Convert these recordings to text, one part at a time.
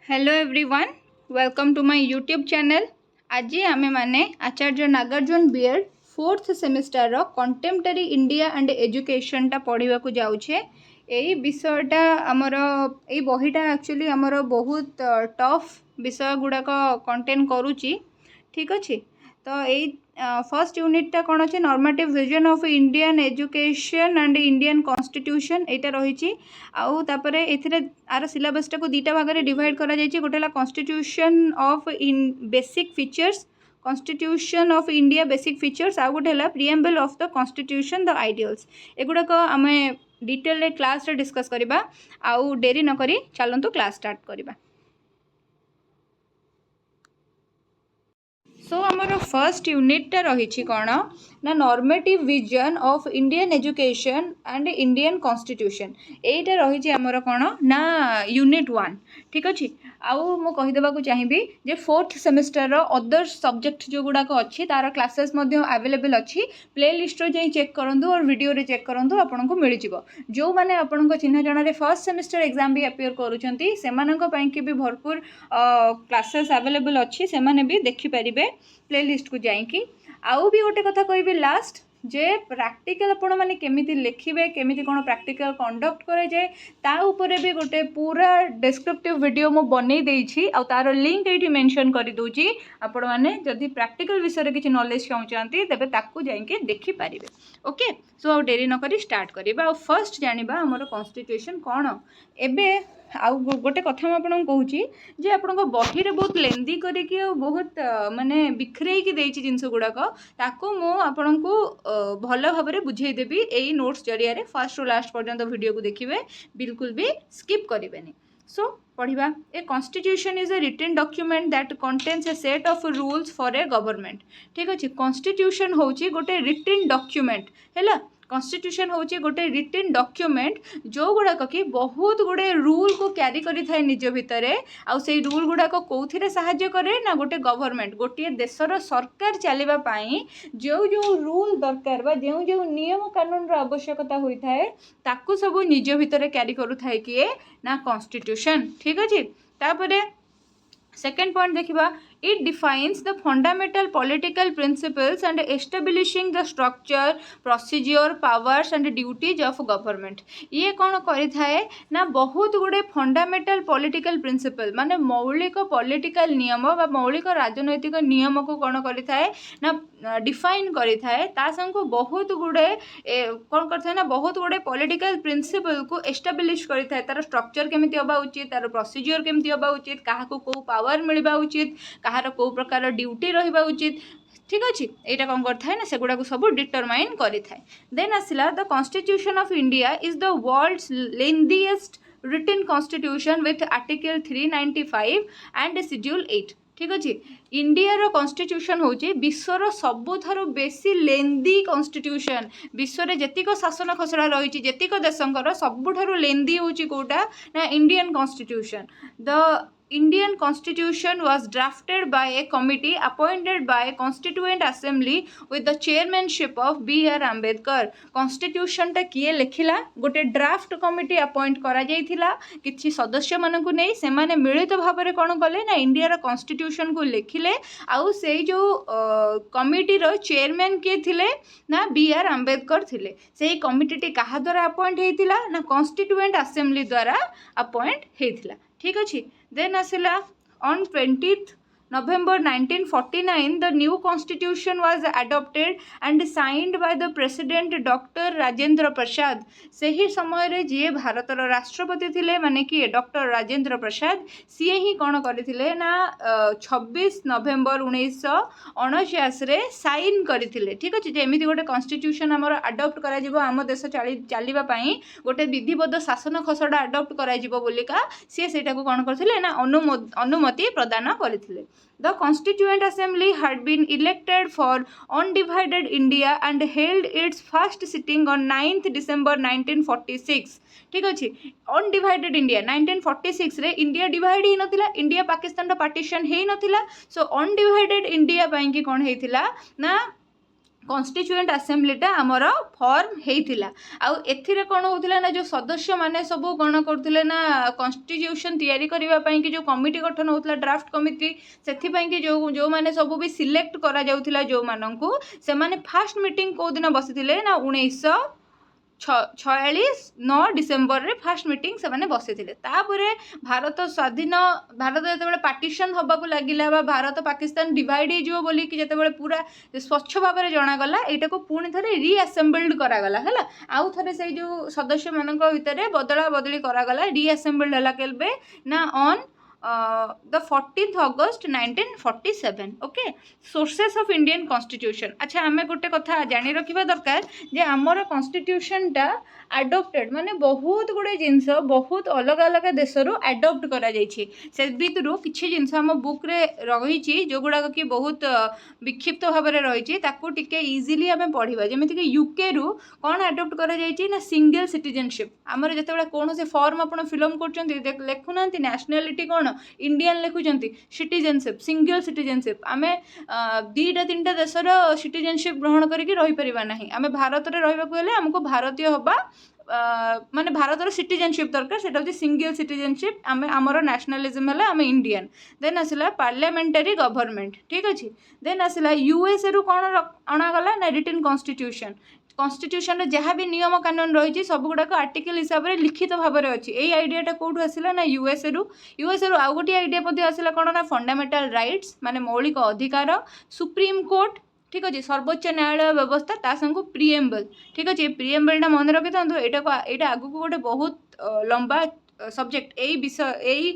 Hello everyone, welcome to my YouTube channel. आज आम मैंने Acharya Nagarjuna BEd fourth semester contemporary India and education पढ़ा को जाऊे। यही विषयटा आमर ये बहीटा एक्चुअली आमर बहुत टफ विषय गुड़ाक कंटेन करुच्ची। ठीक अच्छे, तो यही फर्स्ट यूनिटा कौन अच्छे normative vision of Indian education and Indian constitution यहाँ रही। आउ तापरे एथिरे आर सिलेबसटा को दुईटा भाग में डिवाइड करा जायछि। गोटे constitution of in basic features, constitution of India basic features, आउ गोटे preamble of the constitution the ideals. एगुड़ाक आम डिटेल क्लास रे डिस्कस करबा। आउ डेरी न करी चलंतु क्लास स्टार्ट करबा। सो आमर फर्स्ट यूनिटा रही कौन ना normative vision of Indian education and Indian constitution. यहीटा रही आमर कौन ना यूनिट 1। ठीक अच्छे, आउ मु कहीदेवा चाहिए जे फोर्थ सेमिस्टर अदर सब्जेक्ट जो गुड़ाक अच्छी तार क्लासेस अवेलेबल अच्छी। प्ले लिस्ट रो जाई चेक करूँ और वीडियो रे चेक करूँ, आपन को मिल जाव। जो मैंने आपण चिन्ह जन फर्स्ट सेमिस्टर एग्जाम भी अपियर करूँ भी भरपूर क्लासेस अवेलेबल अच्छी, से भी देखिपारे प्ले लिस्ट को जाइकी। आउ भी गोटे कथा कहबी लास्ट जे प्रैक्टिकल आपण माने केमिति लिखिबे, केमिति कोन प्रैक्टिकल कंडक्ट करे जाए ता ऊपर भी गोटे पूरा डिस्क्रिप्टिव वीडियो मो बनै देछि। आ तार लिंक एठी मेंशन करि दोछि। आपण माने जदि प्रैक्टिकल विषय रे किछि नॉलेज चाहउचंती तेबे ताकू जाइके देखि पारिबे। ओके, सो आ डेरी न करी स्टार्ट करिबा। आ फर्स्ट जानिबा हमर कॉन्स्टिट्यूशन कोन। एबे आउ गोटे कथा मुझे कहूँ जे आपण बही रे बहुत लेंदी करके बहुत माने बिखरे जिनस गुड़ाक ताकू मुझे भल भाव में बुझेदेवी यही नोट्स जरिया फर्स्ट रू लास्ट पर्यंत वीडियो को देखिए, बिल्कुल भी स्किप करेंगे। सो पढ़िबा। A constitution is a written document that contains a set of rules for a government. ठीक अच्छे, कॉन्स्टिट्यूशन होची गोटे रिटन डॉक्यूमेंट है। कॉन्स्टिट्यूशन होची गोटे रिटन डॉक्यूमेंट जो गुड़ाक कि बहुत गुड़े रूल को क्यारी करि थाए निज भितरे। आउ से रूल गुड़ाक कौथिरे सहाय्य करे ना गोटे गवर्नमेंट गोटे देशर सरकार चलवा पाई जो जो रूल दरकार बा जो जो नियम कानून रो आवश्यकता होई थाए ताकू सब निज भितरे क्यारी करू थाए किए ना कॉन्स्टिट्यूशन। ठीक अच्छे, तापरे सेकेंड पॉइंट देखिबा। It defines the fundamental political principles and establishing the structure, procedure, powers and duties of government। ये कौन करि थाए ना बहुत गुड़े फंडामेंटल पॉलिटिकल प्रिंसिपल माने मौलिक पॉलिटिकल नियम बा मौलिक राजनैतिक नियम को कौन करि थाए ना डिफाइन करि थाए। ता संग बहुत गुड़े कौन कर थाए ना बहुत गुड़े पॉलिटिकल प्रिंसिपल को एस्टाब्लिश करि थाए। तार स्ट्रक्चर केमिति होबा उचित, तार प्रोसीजर केमिति होबा उचित, काहा को को पावर मिलबा उचित, कहार को प्रकार ड्यूटी रहिबा उचित। ठीक अच्छे, यहाँ कौन करता है ना सेगुड़ा को सब डिटरमाइन करि थाए। देन आसिला the constitution of India is the world's lengthiest written constitution with article 395 and schedule 8। ठीक अच्छे, इंडिया कॉन्स्टिट्यूशन होची विश्वर सबुठारु बेसी लेंदी कॉन्स्टिट्यूशन। विश्व रे जतिक शासन खसड़ा रही जतिक देशंकर सबुठारु लेंदी होची कोटा ना Indian constitution. The Indian Constitution was drafted by a committee appointed by Constituent Assembly with the chairmanship of B.R. Ambedkar। Constitution टा किए लिखिला गोटे ड्राफ्ट कमिटी अपॉइंट करा जाइथिला किछि सदस्य मानकु नै से माने मिलित भाव में कौन कले ना इंडिया रो कॉन्स्टिट्यूशन को लिखिले। आउ से जो कमिटी रो चेयरमैन किए थिले ना B.R. आम्बेडकर थिले। से कमिटी टी कहा द्वारा अपॉइंट हेतिला ना कॉन्स्टिट्यूएंट असेंबली द्वारा अपॉइंट हेतिला। ठीक अच्छे, then आसिला on 20th November 1949 the new constitution was adopted and signed by the president Dr. Rajendra Prasad. से ही समय रे जे भारतर राष्ट्रपति थिले माने कि डॉक्टर राजेंद्र प्रसाद सी ही कौन करथिले ना 26 नवेम्बर 1949 रे साइन करथिले। ठीक अच्छे, जे एमिति गोटे कॉन्स्टिट्यूशन हमर अडॉप्ट करा जिवो आम देश चलिबा पई गोटे विधिबद्ध शासन खसड़ा अडॉप्ट करा जिवो बोलिका सी सेटा को कौन करथिले ना अनुमति प्रदान करथिले। The Constituent Assembly had been elected for undivided India and held its first sitting on 9th December 1946। ठीक अच्छे, अनडिवाइडेड इंडिया 1946 रे इंडिया डिवाइड ही नथिला, इंडिया पाकिस्तान पार्टीशन ही नथिला। सो अनडिवाइडेड इंडिया पाई कि कौन हेतिला ना कन्स्टिट्यूएंट आसेम्बलीटा आमर फर्म होता आउ एथिरे कौन होता ना जो सदस्य माने सब कौन करते ना कन्स्टिट्यूशन तैयारी करने कि जो कमिटी गठन होता ड्राफ्ट कमिटी से कि जो मैंने सब भी सिलेक्ट करा जाउथिला जो माननकु से माने फास्ट मीटिंग कौ दिन बसिथिले ना 1946 डिसेम्बर रे फास्ट मीटिंग से माने बसिथिले तापरे भारत स्वाधीन भारत जेतेबेले पार्टीशन हबाकू लागिला बा भारत पाकिस्तान डिवाइड हो बोली कि जेतेबेले पूरा स्वच्छ भाव में जणागला एटा को पुणी थरे रीअसेम्बल्ड करागला है आउ थरे से जो सदस्य मानक भितर बदला बदली करागला रीअसेम्बल्ड हला केबे ना on the 14th August 1947 okay sources of Indian constitution अच्छा आमे गोटे कथा जानी रखिबा दरकार जे हमर कॉन्स्टिट्यूशन टा अडॉप्टेड माने बहुत गुडे जिंस बहुत अलग अलग देशरू अडॉप्ट करा जाइछि से भितरु किछि जिंस हम बुक रे रहिछि जो गुडा कि बहुत विक्षिप्त भाव में रहिछि ताकू टिके इजीली हमें पढ़िबा जेमिति कि यूके रु कोन अडॉप्ट करा जाइछि ना सिंगल सिटीजनशिप हमर जेतेबेला कोन से फॉर्म आपण फिलअप करचंती लेखु नांती नेशनलिटी कोन इंडियन लिखुचंती सिटीजनशिप सिंगल सिटीजनशिप आमे दीटा तीनटा देशर सिटीजनशिप ग्रहण करिक रही परिबा नाही आमे भारत रे रहिबाकू हेले हमको भारतीय होबा माने भारतर सिटीजनशिप दरकार सेटा होची सिंगल सिटीजनशिप आमे आमर नेशनलिज्म हला आमे इंडियन देन आसिला पार्लियामेंटरी गवर्नमेंट ठीक अछि देन आसिला यूएसए रु कोन अणा गला ना रिटन कॉन्स्टिट्यूशन कॉन्स्टिट्यूशन जहाँ भी नियम कानून रही सब गुड़ाक आर्टिकल हिसाब से लिखित भाव में अच्छी यही आइडियाटा कौटू आसला ना यूएसए रु आउ गोटे आइडिया आसला कौन ना फंडामेंटल राइट्स माने मौलिक अधिकार सुप्रीम कोर्ट ठीक अच्छे सर्वोच्च न्यायालय व्यवस्था ता संग प्रिएम्बल ठीक अच्छे प्रिएम्बलटा मन रखी था यहाँ आगू गोटे बहुत लंबा सब्जेक्ट यही विषय यही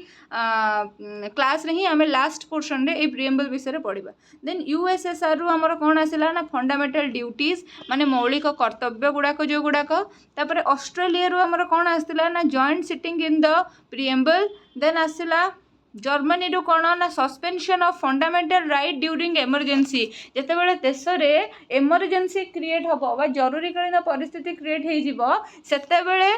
क्लास रे ही आम लास्ट पोर्शन रे प्रिएम्बल विषय पढ़ा देन यूएसएसआर रु आमर कौन आसला ना फंडामेंटल ड्यूटीज माने मौलिक कर्तव्य गुड़ाक जो गुड़ाक तापर ऑस्ट्रेलिया रु आमर कौन आसला ना joint sitting in the preamble then आसला जर्मनी रु कौन ना suspension of fundamental right during emergency जितेबाला देश में इमरजेंसी क्रिएट हम बा जरूरीकालीन परिस्थिति क्रिएट हो सेतेबेले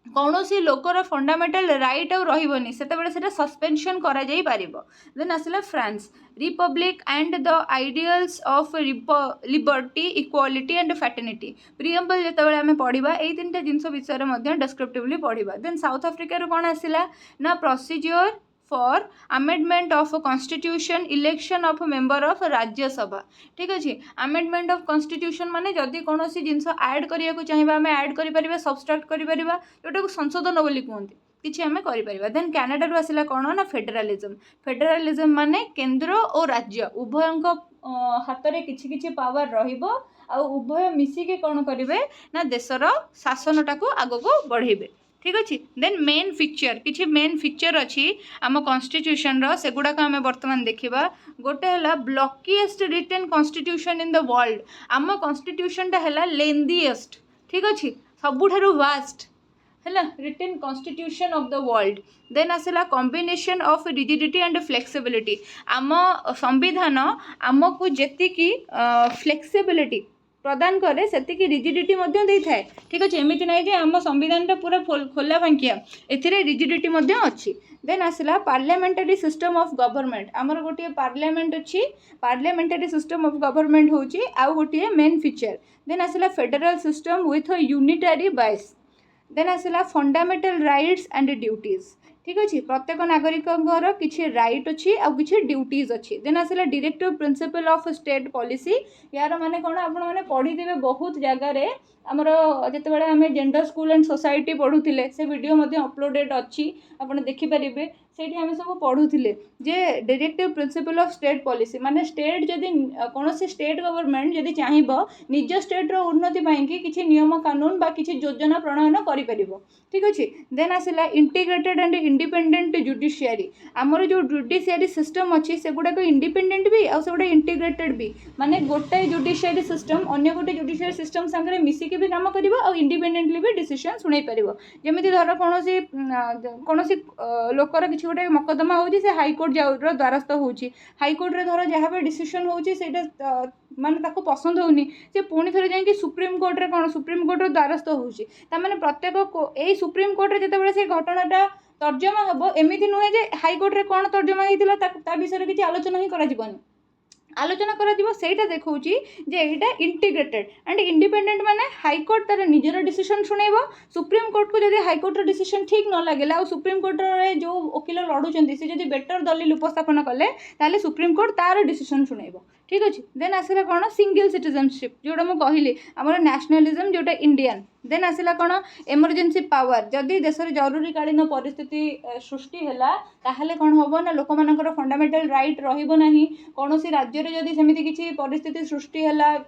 कौन सी लोकर फंडामेंटल राइट आउ रही से सस्पेंशन करा जाई पारिबो देन आसला France republic and the ideals of liberty equality and fraternity preamble जितेबाला आम पढ़ा यही तीन जिनस विषय डेस्क्रिप्टिवली पढ़ा देन साउथ अफ्रिका रु कौन आसला ना procedure for amendment of constitution election of member of Rajya Sabha ठीक अच्छे अमेंडमेंट ऑफ कॉन्स्टिट्यूशन माने जदि कौन सी जिनस ऐड करिया को चाहिए आम ऐड करें सब्सट्रैक्ट करें जोटा संशोधन बोली कहते किसी आम कर देन कनाडा रु आसला कौन ना फेडरालिज्म माने केंद्र और राज्य उभय हाथ में किछि पावर रहिबो आ उभय मिसिके कौन करेंगे ना देशर शासनटा को आग को बढ़ेबे ठीक अच्छे देन मेन फीचर किसी मेन फीचर अच्छी आम कॉन्स्टिट्यूशन रो सेगुड़ाक आम बर्तमान देखा गोटे है bulkiest written constitution in the world आम कॉन्स्टिट्यूशनटा है लेंदीएस्ट ठीक अच्छे सबुठारु वास्ट है written constitution of the world then आसला combination of rigidity and flexibility आम संविधान आमको जेतिकी फ्लेक्सिबिलिटी प्रदान करे सेतिकी रिजिडिटी थाए ठीक अच्छे एमती ना जे आम संविधानटा पूरा खोला फांकिया एथिरे रिजिडिटी अच्छी देन आसला पार्लियामेंटरी सिस्टम ऑफ गवर्नमेंट आमर गोटे पार्लियामेंट अच्छी पार्लियामेंटरी सिस्टम ऑफ गवर्नमेंट होची आउ गोटे मेन फीचर देन आसला फेडरल सिस्टम विथ यूनिटरी बाइस देन आसला फंडामेंटल राइट्स एंड ड्यूटीज ठीक अच्छे प्रत्येक नागरिक किसी राइट अच्छी आउ किसी ड्यूटीज अच्छी देन आसला directive principle of state policy यार माने कौन आपने पढ़ी थे बहुत जगार आमर जितेबाला आम जेंडर स्कूल एंड सोसाइटी पढ़ुले से वीडियो अपलोडेड अच्छी आप देखिपारे से आम सब पढ़ुले जे directive principle of state policy माने स्टेट जदि कौन से स्टेट गवर्नमेंट जदि चाहिए निज स्टेट उन्नति कि किसी नियम कानून बा किसी योजना प्रणयन करें ठीक अच्छे देन आसला इंटीग्रेटेड एंड इंडिपेंडेंट जुडिशियरी आमर जो जुडिशियरी सिस्टम अच्छी से गुड़ाक इंडिपेंडेंट भी आ से इंटीग्रेटेड भी माने गोटे जुडिशियरी सिस्टम अन्य गोटे जुडिशियरी सिस्टम सागर मिसिकी भी काम कर इंडिपेंडेंटली भी डिसीजन शुणै पार जमी धर कौन लोकर किसी गोटे मकदमा हो हाईकोर्ट द्वारस्थ होची हाईकोर्ट रे धर जहाँ भी डिसीजन होची माने ताको पसंद होनी से पुणी थे जाकि सुप्रीम कोर्ट रे कौन सुप्रीम कोर्ट द्वारस्थ होची तामाने प्रत्येक यही सुप्रीम कोर्ट रे जितेबाला से घटनाटा तर्जमा हम एमती नुहे जे हाईकोर्ट रे कौन तर्जमा होता विषय किसी आलोचना ही कर आलोचना करा देखा जे यहाँ इंटीग्रेटेड एंड इंडिपेंडेंट माने हाईकोर्ट तार निजर डिसीजन शुणेब सुप्रीम कोर्ट को जब हाईकोर्ट डिसीजन ठीक न लगे आ सुप्रीम कोर्ट रे जो वकिल लड़ुंट से जब बेटर दलील उपस्थापन कले ताले सुप्रीम कोर्ट तार डिसीजन शुणेब ठीक अच्छे। देन आसला कौन सिंगल सिटीजनशिप जोटा मुझे कहली आमर नेशनलिज्म जोटा इंडियन। देन आसला कौन एमरजेंसी पावर जदि देश में जरूरीकालीन परिस्थिति सृष्टि है ताहले कौन हम ना लोक मानकर फंडामेंटल राइट रहिबो नाही कौन राज्य में जदि सेमिति किछि परिस्थिति सृष्टि है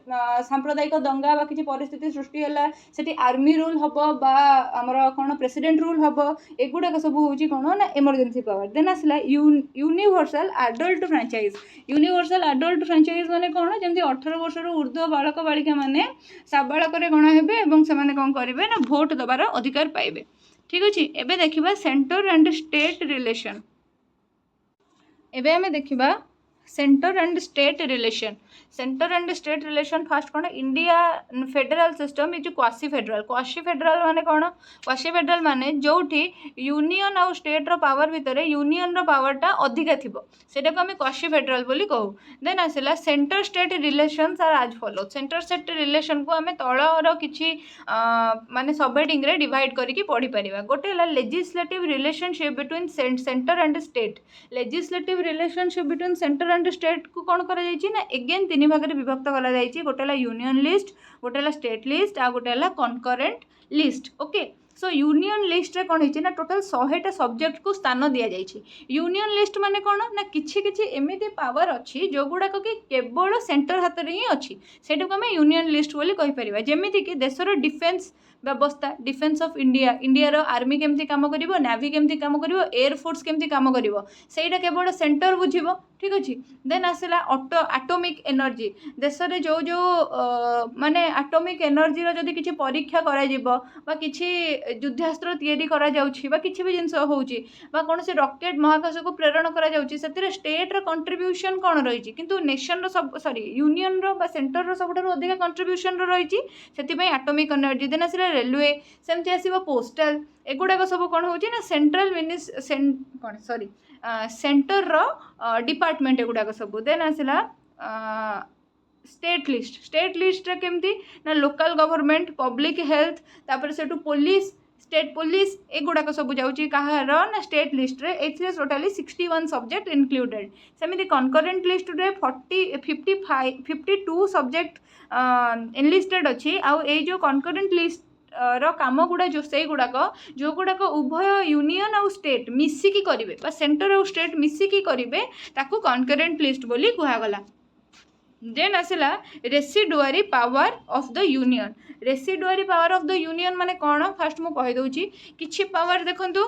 सांप्रदायिक दंगा बा किछि परिस्थिति सृष्टि है सेठी आर्मी रूल हबो बा आमर कौन प्रेसिडेंट रूल हबो एगुड़ाक सब होची कौन ना एमरजेंसी पावर। देन आसला universal adult franchise universal adult franchise माने कौन जमी 18 वर्ष ऊर्ध्व बालक बालिका माने साबालक गण हेबे एवं से कौन करेंगे ना भोट दबार अधिकार पाइबे ठीक अच्छे। एबे देखिबा सेंटर एंड स्टेट रिलेशन एबे हमें देखिबा centre and state relation fast कौन इंडिया फेडरल सिस्टम ये जो क्वासी फेडरल माने कौन क्वासी फेडरल माने जोठी यूनियन आउ स्टेट रो पावर भितर यूनियन रो पावरटा अधिका थिबो सेटा को हमें क्वासी फेडरल बोली कहू। देन आसला सेंटर स्टेट रिलेशंस आर आज फॉलो सेंटर स्टेट रिलेशन को हमें तलर किछि माने सब हेडिंग रे डिवाइड करके पढ़ी परिबा। गोटे हला legislative relationship between centre and state legislative relationship between centre and state को कौन करा जायछि ना अगेन तीन भाग में विभक्त करा जायछि गोटे हला यूनियन लिस्ट गोटे हला स्टेट लिस्ट आ गोटे हला concurrent list. Okay so union list रे कौन होइछि ना टोटल 100टा सब्जेक्ट को स्थान दिया जायछि। यूनियन लिस्ट माने कौन ना किछि किछि एमिति पावर अछि जो गुडा को कि केवल सेंटर हाथ रे ही अछि सेटा को हमें यूनियन लिस्ट बोली कहि परिबा। जेमिति कि देशर डिफेंस व्यवस्था डिफेंस ऑफ इंडिया रो आर्मी केमती काम करिवो नेवी केमती काम करिवो एयर फोर्स केमती काम करिवो सेटा केवल सेंटर बुझिवो ठीक अच्छे। देन आसला एटॉमिक एनर्जी देश में जो जो माने एटॉमिक एनर्जी रो जदि किछि परीक्षा करा जिवो बा किछि युद्धास्त्र तैयारी करा जाउछि बा किछि भी जिंस होउछि बा कोनोसी रॉकेट महाकाश को प्रेरण करा जाउछि सेतिरे स्टेट रो कंट्रीब्यूशन कोन रहिछि किंतु नेशन रो सब सॉरी यूनियन रो बा सेंटर रो सबठारु अधिक कंट्रीब्यूशन रो रहिछि सेति पई एटॉमिक एनर्जी। देन आसला रेलवे सेमति आसीबो पोस्टल एगुडा सब कोन होउछि ना सेंट्रल कोन सॉरी सेंटर रो डिपार्टमेंट एगुडा सब। देन आसला स्टेट लिस्ट रे केमती ना लोकल गवर्नमेंट पब्लिक हेल्थ तापर सेटू पुलिस स्टेट पुलिस एगुड़ाक सब जाऊँगी कहार ना स्टेट लिस्ट रे एथिरे टोटाली 61 सब्जेक्ट इनक्लूडेड। सेमिति कनकरेंट लिस्ट रे 52 सब्जेक्ट एनलिस्टेड अच्छी आउ ए जो कनकरेंट लिस्ट रो काम गुड़ा जो से गुड़ाक जो गुड़ाक उभय यूनियन आउ स्टेट मिसिकी करेंगे बा सेंटर आउ स्टेट मिसिकी करेंगे ताकू कनकरेंट लिस्ट बोली कहगला। देन आसला रेसिडुआरी पावर ऑफ द यूनियन माने कौन फास्ट मु कहि दउची किछि पावर देखंतु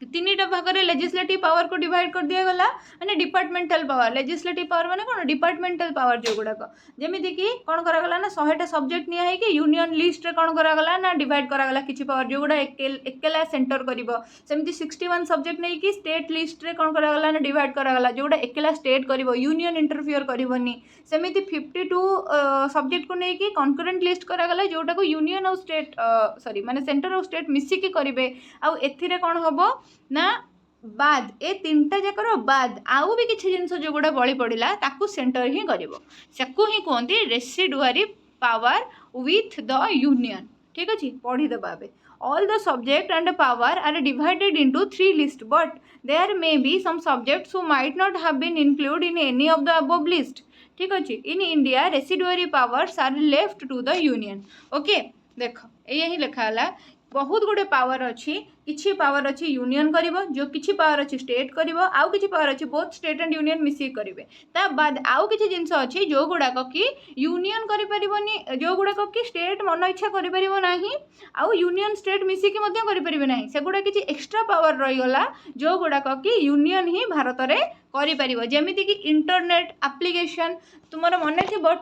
तीनटा भाग में लेजिस्लेटिव पावर को डिवाइड कर दिया गला माने डिपार्टमेंटल पावर लेजिस्लेटिव पावर माने कौन डिपार्टमेंटल पावर जो गुड़ाक जमीती कि कौन करागला ना 100टा सब्जेक्ट निया है कि यूनियन लिस्ट रे कौन करागला ना डिवाइड करागला किछि पावर जो गुड़ा एकेला सेंटर करिवो सेमती 61 सब्जेक्ट नहीं कि स्टेट लिस्ट रे कौन करागला ना डिवाइड करागला जो गुड़ा एकेला स्टेट करिवो यूनियन इंटरफियर करिवोनी सेमती 52 सब्जेक्ट को नहीं कि कनकरेंट लिस्ट करागला जोटा को यूनियन और स्टेट सॉरी माने सेंटर और स्टेट मिसिकी करिवे आउ एथिरे कौन हबो ना बाद ए तीनटा जाकर बाद आउ भी किसी जिनस जो गुड़ा बड़ी पड़ा ताकू सेंटर ही करिवो सेकू ही कहते रेसिडुआरी पावर विथ द यूनियन ठीक अच्छे पढ़ी दबा all the subject and power are divided into 3 lists but there may be some subjects who might not have been included in any of the above list ठीक अच्छे। In India residuary powers are left to the union. Okay देख यही लिखा बहुत गुड़े power अच्छी किछि power अच्छी यूनियन करिवो जो किछि पावर अच्छी स्टेट करिवो आउ किछि पावर अच्छी बोथ स्टेट एंड यूनियन मिसी करिवे ता बाद आउ किछि जिंस अच्छी जो गुड़ाक कि यूनियन करि परिबोनी जो गुड़ाक कि स्टेट मन इच्छा करि परिबो नाही आउ यूनियन स्टेट मिसी कि मध्य करि परिबे नाही से गुडा किछि एक्स्ट्रा पावर रही गला जो गुड़ाक कि यूनियन ही भारत रे करि परिबो जेमिति कि इंटरनेट एप्लीकेशन तुमर मन थी बट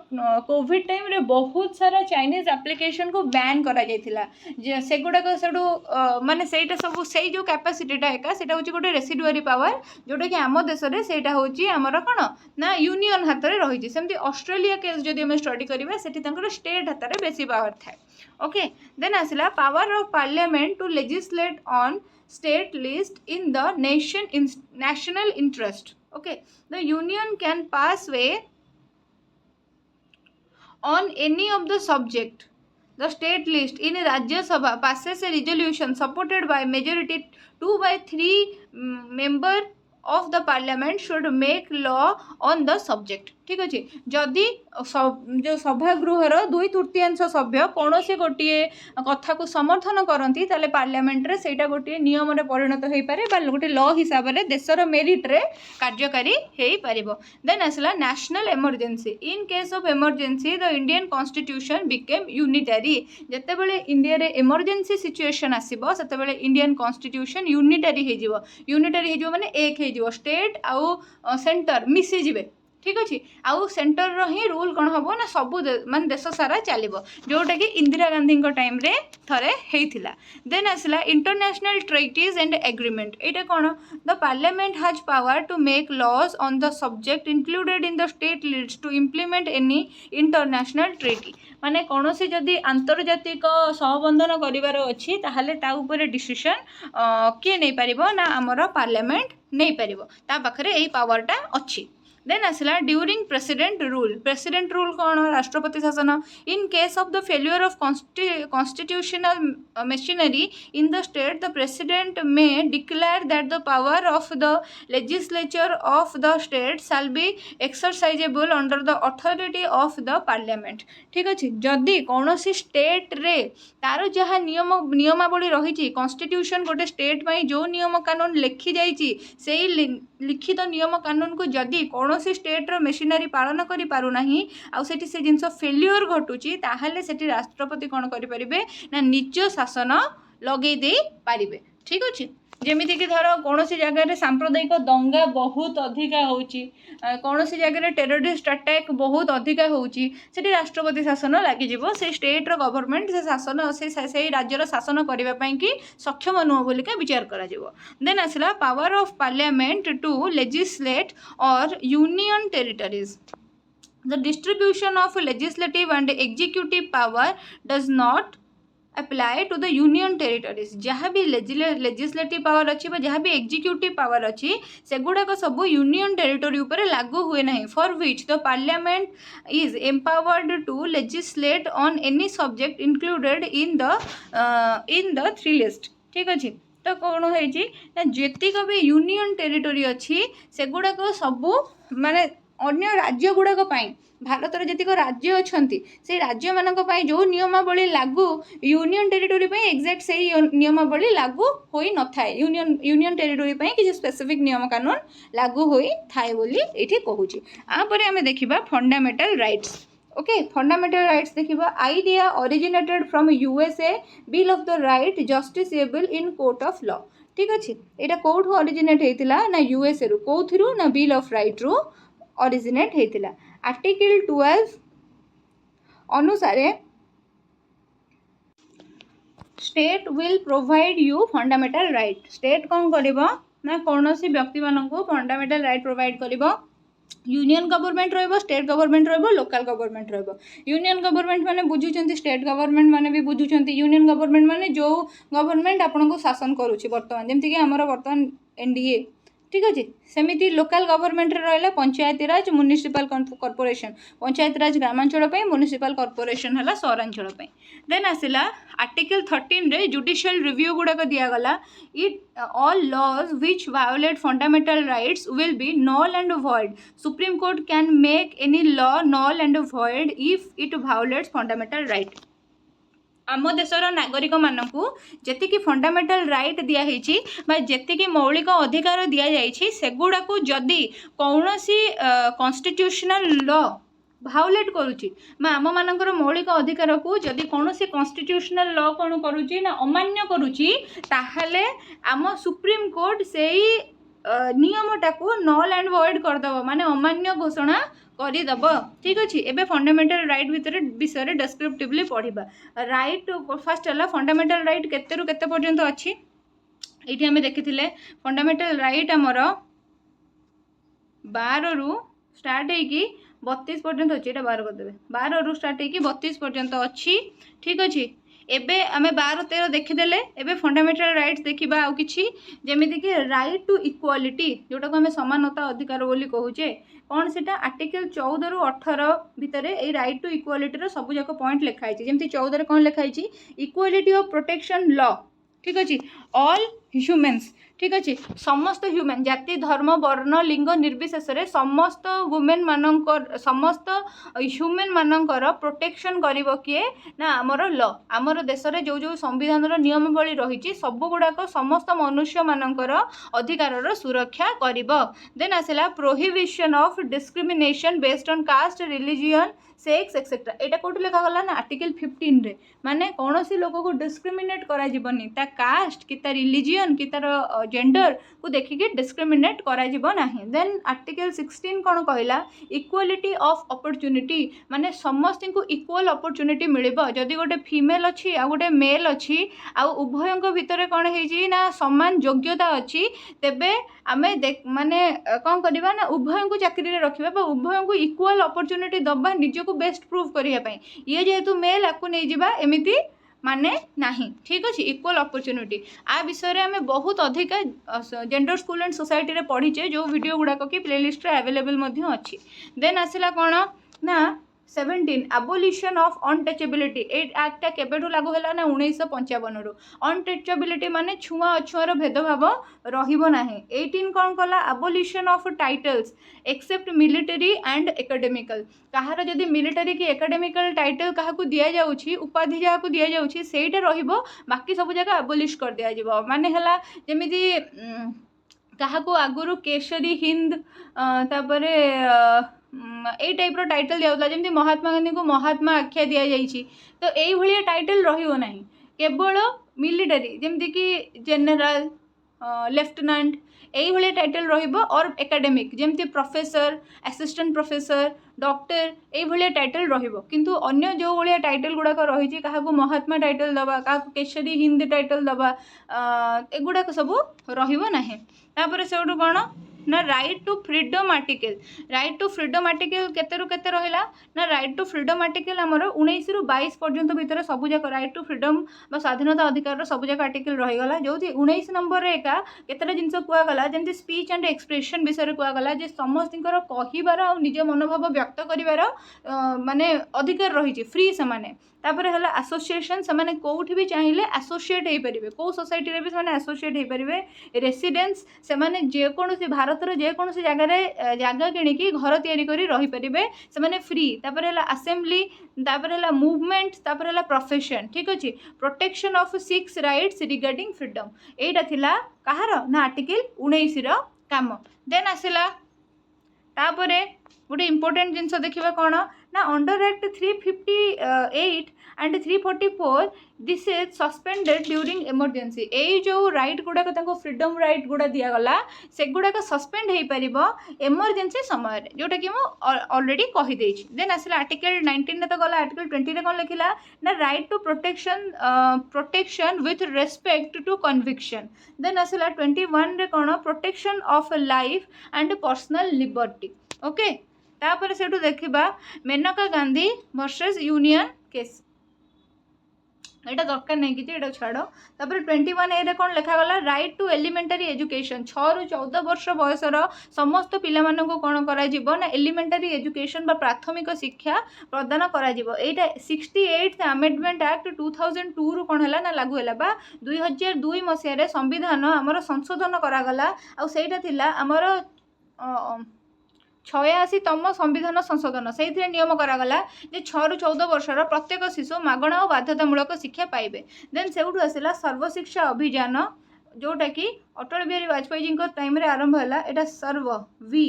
कोविड टाइम रे बहुत सारा चाइनीज एप्लीकेशन को बैन करा जायतिला से गुड़ाक सेडू माने सेटा सब से जो कैपेसिटीटा एका सेटा होची गोटे रेसिडुआरी पावर जोटा कि आम देश रे सेटा होची हमर कोन ना यूनियन हाथ रे रही सेमती ऑस्ट्रेलिया केस जदि हम स्टडी करिवे सेठी तांकर स्टेट हाथ रे बेसी पावर थाए। ओके देन आसला power of parliament to legislate on state list in the national interest. Okay, the union can pass way on any of the subject. The state list in Rajya Sabha passes a resolution supported by majority 2/3 member of the parliament should make law on the subject. ठीक अच्छे जदि जो सभागृहर 2/3 सभ्य कौन से गोटे कथा को समर्थन करती ताले पार्लियामेंट रे सेटा गोटे नियम रे परिणत हो पारे बा गोटे लॉ हिसाब रे देशर मेरिट रे कार्यकारी हो पारिबो. देन आसला national emergency. In case of emergency the Indian constitution became unitary. जेतेबेले इंडिया रे इमरजेंसी सिचुएशन आसीबो सेतेबेले इंडियन कॉन्स्टिट्यूशन यूनिटरी हो जिवो. यूनिटरी हो जिवो माने एक हो जिवो. स्टेट आउ सेंटर मिसी जिवे. ठीक अच्छे आउ सेंटर ही रूल कौन हम ना सबू मान देश सारा चलो जोटा कि इंदिरा गांधी टाइम रे थरे होता. देन आसला इंटरनेशनल ट्रीटीज एंड एग्रीमेंट. यहाँ कौन the parliament has power to make laws on the subject included in the state list to implement any international treaty. माने कौन से जदि आंतर्जातिक सहबंधन करार अच्छी ताहले ता ऊपर डिसीजन किए नहीं पारिबो ना आमर पार्लियामेंट नहीं पारिबो ता पाखरे एही पावरटा अच्छी. देन आसला during president rule. President rule कौन राष्ट्रपति शासन. इन case of the failure of constitutional machinery in the state the president may declare that the power of the legislature of the state shall be exercisable under the authority of the parliament. ठीक अच्छे जदि कौन सी state रे तार जहाँ नियमावली रही constitution गोटे स्टेट में जो नियम कानून लिखी जाइए से लिखित नियम कानून को जदि कौन सी स्टेट्र मेसिनारी पालन करि पारु नाही आउ सेठी से जिनस फेल्यूर घटुची ताहले सेठी राष्ट्रपति कौन करि परिबे ना निज शासन लगे दे पारिबे. ठीक अच्छे जमीती कि धर कौन सी जगह सांप्रदायिक दंगा बहुत अधिका होची कौन सी जगह टेररिस्ट अटैक बहुत अधिका होची सेठी राष्ट्रपति शासन लगी से स्टेट्र गवर्नमेंट से शासन से राज्यर शासन करने कि सक्षम नुह बोलिका विचार करा. देन आसला power of parliament to legislate और union territories. The distribution of legislative and executive power does not apply to the union territories. जहाँ भी लेजिस्लेटिव पावर अच्छी जहाँ भी एग्जीक्यूटिव पावर अच्छी से गुड़ाक सब यूनियन टेरिटरी उपर लागू हुए ना. For which the parliament is empowered to legislate on any subject included in the three list. ठीक अच्छे तो कौन हो जीक भी यूनियन टेरिटरी अच्छी से गुड़ाक सबू माने अन्य राज्य गुड़ाक भारत जीक राज्य अच्छा से राज्य मानक जो नियमावली लागू यूनियन टेरिटोरी एक्जाक्ट से नियमावली लागू हो न था. यूनियन टेरिटोरी किसी स्पेसिफिक नियम कानून लागू हो थाए बोली ये कहूँ. आपर आम देखा fundamental rights. Okay fundamental rights देखा idea originated from USA bill of the right justiciable in court of law. ठीक अच्छे यहाँ कौटू ओरिजिनेट होता ना यूएसए रु कौथु ना बिल ऑफ राइट रु ओरिजिनेट होता. आर्टिकल 12 अनुसार state will provide you fundamental right. State कौन करिबो ना कौन सी व्यक्ति मानक फंडामेंटल राइट प्रोवाइड करिबो. यूनियन गवर्नमेंट रहिबो स्टेट गवर्नमेंट रहिबो लोकल गवर्नमेंट रहिबो. यूनियन गवर्नमेंट माने बुझुचंती स्टेट गवर्नमेंट माने भी बुझुचंती. यूनियन गवर्नमेंट माने जो गवर्नमेंट आपन को शासन करूची वर्तमान जेमति कि हमर वर्तमान एनडीए. ठीक अच्छे सेमती लोकल गवर्नमेंट रहा पंचायती राज म्युनिसिपल कॉर्पोरेशन पंचायत राज ग्रामांचल म्युनिसिपल कॉर्पोरेशन है सहरांचल. देन आसला आर्टिकल 13 रे जुडिशियल रिव्यू गुड़ाक दिगला. It all laws which violate fundamental rights will be null and void. Supreme court can make any law null and void if it violates fundamental right. आम देशर नागरिक मानक जी फंडामेंटल राइट दिखाई जी मौलिक अधिकार दि जाइए सेगुड़ा जदि कौन सी कॉन्स्टिट्यूशनल लॉ भाउलेट करुच्ची आम मानकर मौलिक अधिकार को जदि कौन सी कॉन्स्टिट्यूशनल लॉ कौन करुच्ची ना अमान्य करुच्ची ताहले आम सुप्रीम कोर्ट से नियमटा को नल एंड वॉइड करदेव माने अमान्य घोषणा करदेव. ठीक अच्छे एबे फंडामेंटल राइट भितर विषय डेस्क्रिप्टिवली पढ़ा. राइट फास्ट है फंडामेंटल राइट केते रु केते पर्यंत अच्छी ये आम देखी फंडामेंटल राइट आमर 12 रु स्टार्ट होगी 32 पर्यंत अच्छी. 12 करदे 12 रु स्टार्ट होगी 32 पर्यंत अच्छी. ठीक अच्छे एबे आमे 12-13 देखिदेले एबे फंडामेंटल राइट्स देखिबा आउ किछि जेमिति कि राइट टू इक्वालिटी जोटा को आमे समानता अधिकार बोली कहूचे कौन सेटा आर्टिकल 14 रु 18 भितर ए राइट टू इक्वालिटी रो सब जाक पॉइंट लिखाई छि जेमिति 14 रे कौन लिखाई छि इक्वालिटी ऑफ प्रोटेक्शन लॉ ठीक अछि ऑल ह्यूमन्स ठीक अच्छे समस्त ह्यूमन जाति धर्म वर्ण लिंग निर्विशेष समस्त वुमेन मानकर समस्त ह्यूमन मानकर प्रोटेक्शन करिवो किए ना आमर लॉ आमर देश रे जो जो संविधान नियमावली रही सब गुड़ाक समस्त मनुष्य मानकर अधिकार सुरक्षा करिवो देन आसला prohibition of discrimination based on caste religion sex etcetera एटा कोठी लिखा गला ना आर्टिकल 15 रे माने कौनसी लोक को डिस्क्रिमिनेट करा जीवनी ता कास्ट कि ता रिलीजियन कि तार जेंडर को देखिके डिस्क्रिमिनेट करा जीव नाही देन आर्टिकल 16 कौन कहला इक्वालिटी ऑफ अपॉर्चुनिटी माने समस्त को इक्वल अपॉर्चुनिटी मिलिबो जदि गोटे फीमेल अछि आ गोटे मेल अछि आ उभयंक भितरे कौन हेजी ना समान योग्यता अछि तेबे आमे माने कौन करबा ना उभय को चाकरी रे रखिबा उभय को इक्वल अपॉर्चुनिटी दबा निज को बेस्ट प्रूव करिया पई ये जेहेतु मेल आकु नै जिबा एमिति माने नाही ठीक अच्छे इक्वल अपॉर्चुनिटी आ विषय आम बहुत अधिक जेंडर स्कूल एंड सोसाइटी रे पढ़ीचे जो वीडियो गुड़ाक कि प्लेलिस्ट रे अवेलेबल अच्छी देन आसला कौन ना 17 abolition of untouchability एक्टा केबेठू लागू है ना 1955 रु अनटचेबिलिटी माने छुआ अछुआर भेदभाव रहिबो नाही 18 कौन कला abolition of titles except military and academical कहार जदि मिलिटरी कि एकेडमिकल टाइटल क्या दिया जाउछि उपाधि जहाँ को दिया जाउछि सेटा रहिबो बाकी सब जगह abolish कर दिया जिवो माने हला जेमिति कहा आगुरु केशरी हिंद तापरे यही टाइप रो टाइटल दिया जमी महात्मा गांधी को महात्मा आख्या दि जाइए तो यही टाइटल रहिबो नाही केवल मिलिटरी जमती कि जेनरल लेफ्टिनेंट यही टाइटल रहिबो और एकेडमिक जमती प्रोफेसर असिस्टेंट प्रोफेसर डॉक्टर यही टाइटल रहिबो किंतु अन्य जो भाया टाइटल गुड़ाक रही क्या महात्मा टाइटल दबा क्या केशरी हिंद टाइटल दबा एगुड़ाक सब रहिबो नाही तापर से कौन ना राइट टू फ्रीडम आर्टिकल केते रु केते रहिला ना राइट टू फ्रीडम आर्टिकल आमर 19 रु 22 पर्यंत भितर सब जाक राइट टू फ्रीडम बा स्वाधीनता अधिकार सब जाक आर्टिकल रहीगला जो 19 नंबर रे एका केतेटा जिनस कुआगला जेमती स्पीच एंड एक्सप्रेशन विषय कुआगला जे समस्त कहिबार आ निज मनोभाव व्यक्त करिवार माने अधिकार रही फ्री से माने तापर है एसोसिएशन से कौटी भी चाहिए एसोसिएट हो पारे कौ सोसाइटी रे भी से एसोसिएट हो पारे रेसिडेंस से जेकोसी भारत जेकोसी जगह जगह किणिकी घर तैयारी करी रही पारे से फ्री तापर है असेंबली तापर है मूवमेंट तापर है प्रोफेशन ठीक अच्छे protection of 6 rights regarding freedom एटा थिला कहार ना आर्टिकल 19 रो काम देन आसला तापरे गोटे इंपोर्टेंट जिनस देखा कौन ना under act 358 and 344 this is suspended during emergency यही जो राइट गुड़ाक फ्रीडम राइट गुड़ा दिगला से गुड़ाक सस्पेंड हो पार इमरजेंसी समय जोटा कि ऑलरेडी कहीदे देन आसला आर्टिकल 19 तो गला आर्टिकल 20 रे कौन लिखला ना right to protection with respect to conviction then आसला 21 रे कौन protection of life and personal liberty okay तापर से देखा Maneka Gandhi versus union case एटा दरकार नहीं कि छाड़ तापर 21 ए कौन लिखागला राइट टू एलिमेंटारी एजुकेशन 6 रु 14 वर्ष बयसर समस्त पिला कौन कर एलिमेंटारी एजुकेशन बा प्राथमिक शिक्षा प्रदान करा 68 अमेंडमेंट एक्ट 2002 रु कौन है ना लागू है बा 2002 मसीह संविधान आमर संशोधन करागला आमर 86तम संविधान संशोधन से नियम करागला जे 6 रु 14 वर्षर प्रत्येक शिशु मागणा और बाध्यतामूलक शिक्षा पाइबे देन से आसला सर्वशिक्षा अभियान जोटा कि अटल बिहारी वाजपेयी जी टाइम रे आरंभ है एटा सर्व वी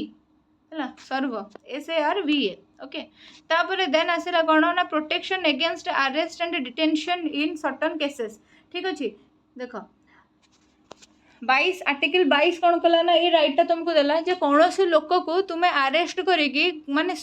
है सर्व SARVA ओके तापर देन आसला कौन ना protection against arrest and detention in certain cases ठीक अच्छे देख 22 आर्टिकल 22 कौन कला ना ये राइट तुमको देला जे कौन से लोक को तुम्हें अरेस्ट करिकी माने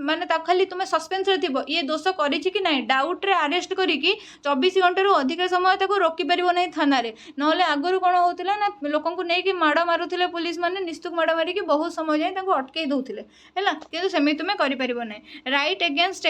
माने खाली तुम्हें सस्पेंस रे थिबो ये दोष करी कि नहीं डाउट रे अरेस्ट करिकी 24 घंटा रु अधिक समय ताको रोकी परिबो नहीं थाना रे नहले आगरु कौन होतिला ना लोकन को नहीं कि माड़ मारुथिले पुलिस माने निस्तुक माड़ मारी कि बहुत समय जाए ताको अटके दउथिले हैला किंतु सेमी तुम्हें करि परिबो नहीं राइट अगेंस्ट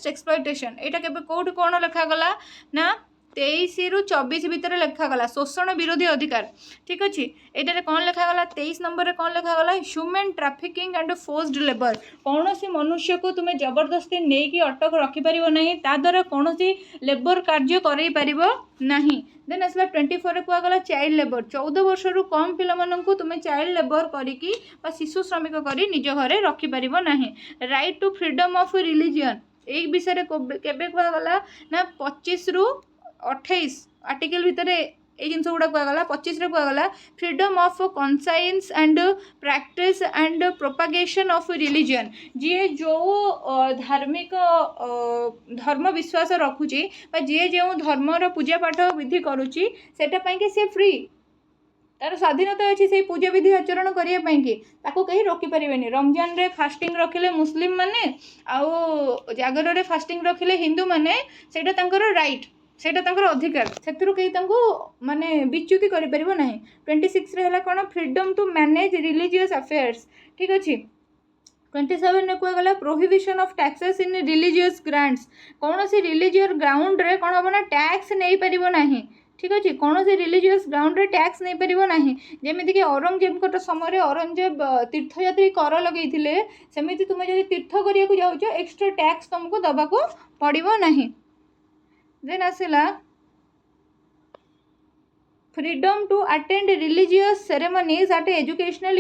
एक्सप्लॉयटेशन एटा केबे कोड कोन लिखा गला ना 23 रु 24 भितर लिखागला शोषण विरोधी अधिकार ठीक अच्छे ये कौन लिखागला 23 नंबर में कौन लिखागला human trafficking and forced labour कौन सी मनुष्य को तुम्हें जबरदस्ती नहीं कि अटक रखिपर ना ताद्वारा कौन सी लेबर कार्य करई पारिबो नहीं देन आसला 24 रे कहगला चाइल्ड लेबर 14 वर्ष रु कम पिला तुम्हें चाइल्ड लेबर करिकी शिशु श्रमिक करी निज घरे रखिपर नहीं right to freedom of religion एक विषय केबे कहगला ना 25 रु 28 आर्टिकल भितर ये जिन गुड़ा कहगला 25 रे कहगला freedom of conscience and practice and propagation of religion जी जो धार्मिक धर्म विश्वास रखुची जी जो धर्मर पूजा पाठ विधि करुची सेटा पाई के से फ्री तार स्वाधीनता अच्छी से पूजा विधि आचरण करने की कहीं रोकी पारे रमजान रे फास्टिंग रखिले मुस्लिम माने आउ जागर रे फास्टिंग रखिले हिंदू माने सेटा तांकर राइट सेटा तांकर अधिकार सेतिरु कहीं तांको माने विच्युति करि परिबो नाही 26 रे हला कोन freedom to manage religious affairs ठीक अछि 27 रे कोइ गला prohibition of taxes in religious grants कौन सी रिलीजियस ग्राउंड रे कोन हबना टैक्स नहीं परिबो नाही ठीक अच्छे कौन से रिलीजियस ग्राउंड रे टैक्स नहीं पारिबो नाही जेमिति कि औरंगजेब समय औरंगजेब तीर्थयात्री कर लगेइथिले सेमिति तुम जदि तीर्थ करिया को जाउछ एक्स्ट्रा टैक्स तुमको दबा को पड़िबो नाही देन आसिला freedom to attend religious ceremonies at educational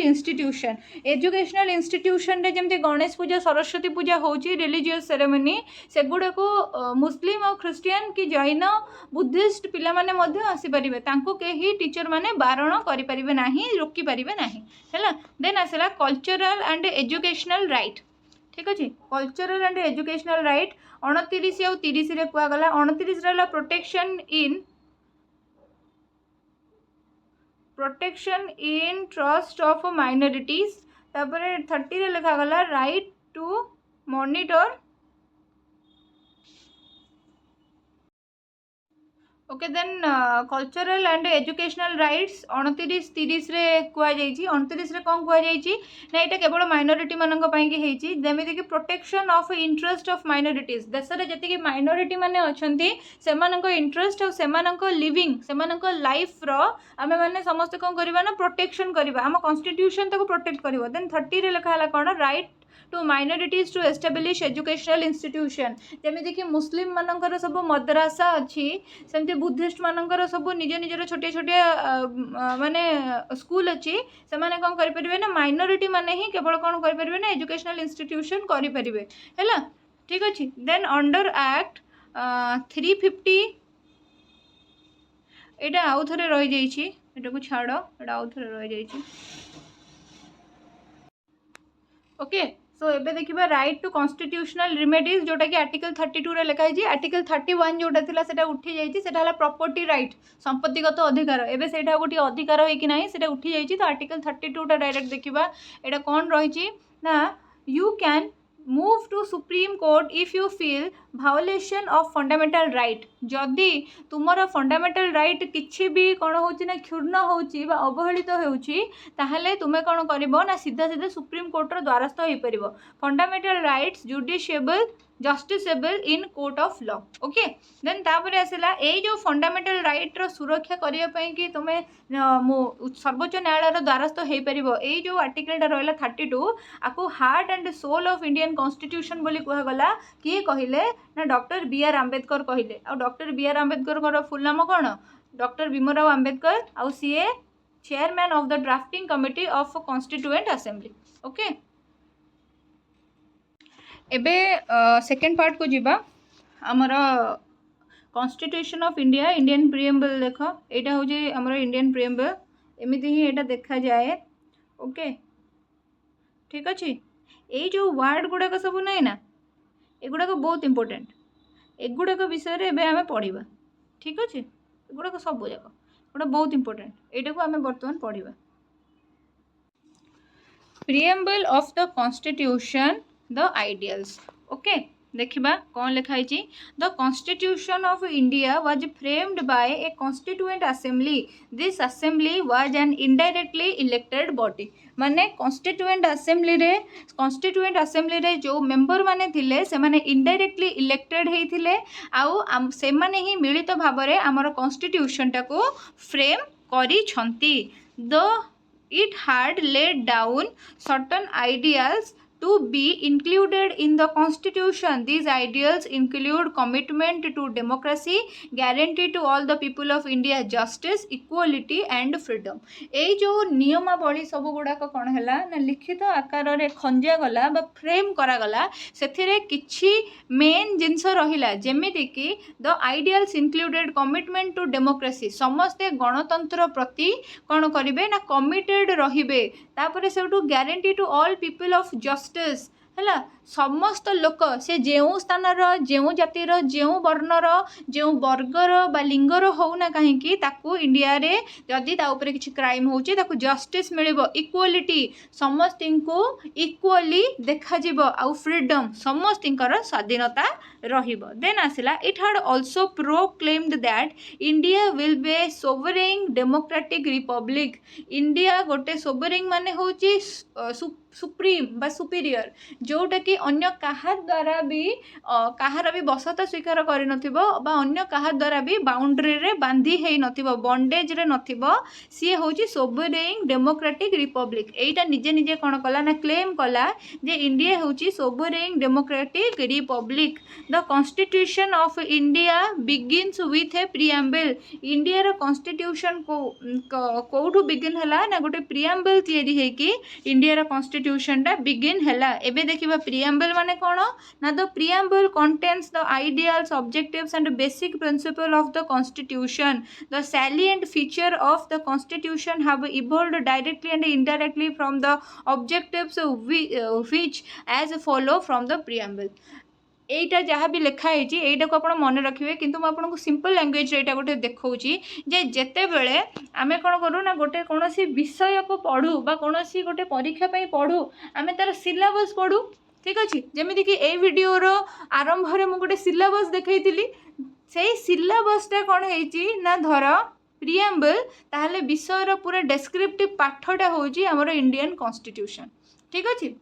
institution रे जमते गणेश पूजा सरस्वती पूजा होची रिलीजियस सेरेमनी सेगुड़ा को मुस्लिम और क्रिश्चियन कि जैन बुद्धिस्ट पिला माने मध्य आसी परिबे तांको केही टीचर माने बारण करि परिबे नाही रोकी परिबे नाही हैला देन आसिला कल्चरल एंड एजुकेशनल राइट ठीक अच्छे कल्चरल एंड एजुकेशनल राइट 29 और 30 रे कुआ गला 29 रे protection in trust of minorities तापर 30 रे लिखा गला right to monitor okay then cultural and educational rights 29-30 रे कुआ जाइछि 29 रे कौन कुआ जाइछि ना एटा केवल माइनॉरिटी मानक पई के हेछि जेमिति कि protection of interest of minorities देश रे जति कि माइनॉरिटी माने अछंती सेमानक इंटरेस्ट और सेमानक लिविंग सेमानक लाइफ रो आमे माने समस्त कोन करबा ना प्रोटेक्शन करबा हम कॉन्स्टिट्यूशन तको प्रोटेक्ट करबो देन 30 रे लिखा हला कोन right to minorities to establish educational institution जमीती कि मुस्लिम मानकर सब मद्रासा अच्छी सेमती बुद्धिस्ट मानकर सब निज निजर छोटे छोटे माने स्कूल अच्छी से माने कौन करें ना माइनॉरिटी माने ही केवल कौन करें ना एजुकेशनल इंस्टीट्यूशन करें है ठीक अच्छे देन अंडर एक्ट 350 यहाँ आउ थे रही जाइए को छाड़ यहाँ आउ थे रही जाइए ओके सो एबे देखिबा राइट टू कॉन्स्टिट्यूशनल रिमेडीज जोटा कि आर्टिकल 32 रे लिखा है आर्टिकल 31 जोटा थिला सेटा उठी जाइछि सेटा हला प्रॉपर्टी राइट संपत्तिगत अधिकार एबे सेटा गोटी अधिकार होई कि नाही सेटा उठी जाइछि तो आर्टिकल 32 टा डायरेक्ट देखिबा एटा कोन रहिछि ना you can move to supreme court if you feel violation of fundamental right जदि तुमर फंडामेंटल राइट किछि भी कौन होछि ना क्षुण्ण होछि बा अवहेलित होछि ताहले तुमे कौन करिवो ना सीधा सीधा सुप्रीम कोर्ट रो द्वारस्थ होई परिवो fundamental rights judiciable justiciable in court of law okay then तापर आसला ए जो फंडामेंटल राइट रो सुरक्षा करिया पई कि तुमे सर्वोच्च न्यायालय रो द्वारस्थ होई परिवो ए जो आर्टिकल टा रहला 32 आको heart and soul of Indian constitution बोली कहा गला किए कहिले ना डॉक्टर बी.आर. आंबेडकर कहिले आ डॉक्टर बी.आर. आंबेडकर को फुल नाम कौन डॉक्टर भीमराव आंबेडकर आ सीए chairman of the drafting committee of constituent assembly okay एबे सेकेंड पार्ट को जीवा आमर constitution of India Indian preamble देख यहाँ हूँ आमर इंडियन प्रिएम्बल एमती ही यहाँ देखा जाए ओके ठीक अच्छे ये जो वर्ड गुड़ाक सब ना ना एगुड़ाक बहुत इंपोर्टेंट एगुड़ाक विषय में एवं आम पढ़ा ठीक अच्छे एगुड़ाक सब जाक गोटे बहुत इंपोर्टेंट एटा को आम बर्तमान पढ़ा preamble of the constitution the ideals okay देखिबा कौन लिखाई the constitution of India was framed bye A constituent assembly this assembly was an indirectly elected body माने कॉन्स्टिट्यूएंट असेंबली रे जो मेंबर माने थिले से माने इनडायरेक्टली इलेक्टेड हेइथिले आउ से माने ही मिलित भाबरे हमर कॉन्स्टिट्यूशन टाको फ्रेम करी छंती the it had laid down certain ideals to be included in the constitution. These ideals include commitment to democracy, guarantee to all the people of India justice, equality and freedom. এই जो नियमावली सब गुड़ाक कौन है ना लिखित आकार रे खंजा गला बा फ्रेम करा गला सेथिरे किछि मेन जिनस रहिला जेमिति कि the ideals included commitment to democracy समस्ते गणतंत्र प्रति कौन करिवे ना कमिटेड रहिबे तापरे सेटू guarantee to all people of justice है समस्त लोक से जो स्थानर जो जातिर जो वर्णर जो वर्गर बा लिंगर होना कहीं ताकू इंडिया रे जदि ता ऊपर किसी क्राइम होची ताकू जस्टिस मिलिबो इक्वालिटी समस्त को इक्वाली देखा जिवो आउ फ्रीडम समस्तर स्वाधीनता रहिबो देन आसिला it had also proclaimed that India will be a sovereign democratic republic India गोटे सोवरेन माने होची सुप्रीम बा सुपीरियर जोटा कि अन्य कहा द्वारा भी कहार भी बसता स्वीकार कर अन्य कहा द्वारा भी बाउंड्री रे बांधी है नथिबो बॉन्डेज रे नथिबो सी होची सोवरेन डेमोक्रेटिक रिपब्लिक एटा निजे निजे कोन कला ना क्लेम कला जे इंडिया होची sovereign democratic republic the constitution of India begins with a preamble India रो कॉन्स्टिट्यूशन कोठू बिगिन हला ना गोटे प्रिएम्बल तयारी है कि इंडिया रो कॉन्स्टिट्यूशन टा बिगिन हला एबे देखिबा प्रिएम्बल माने कोन ना the preamble contains the ideals objectives and basic principle of the constitution the salient feature of the constitution have evolved directly and indirectly from the objectives which as follow from the preamble एटा जहाँ भी लिखाई यहीटा को आप मन रखिए किंतु मैं आपको सिंपल लैंग्वेज यहाँ गोटे देखी जे जेते बेले आमे कौन करूँ ना गोटे कौन विषय को पढ़ू बा कौन गोटे परीक्षा पढ़ू आमे तार सिलेबस पढ़ू ठीक अच्छे जमीक कि ये वीडियोर आरंभ में मुझे गोटे सिलेबस देखी से सिलेबसटा कौन है धर प्रिएम्बल ताहले विषयर पूरा डेस्क्रिप्टिव पाठटा होची हमर इंडियन कॉन्स्टिट्यूशन ठीक अच्छे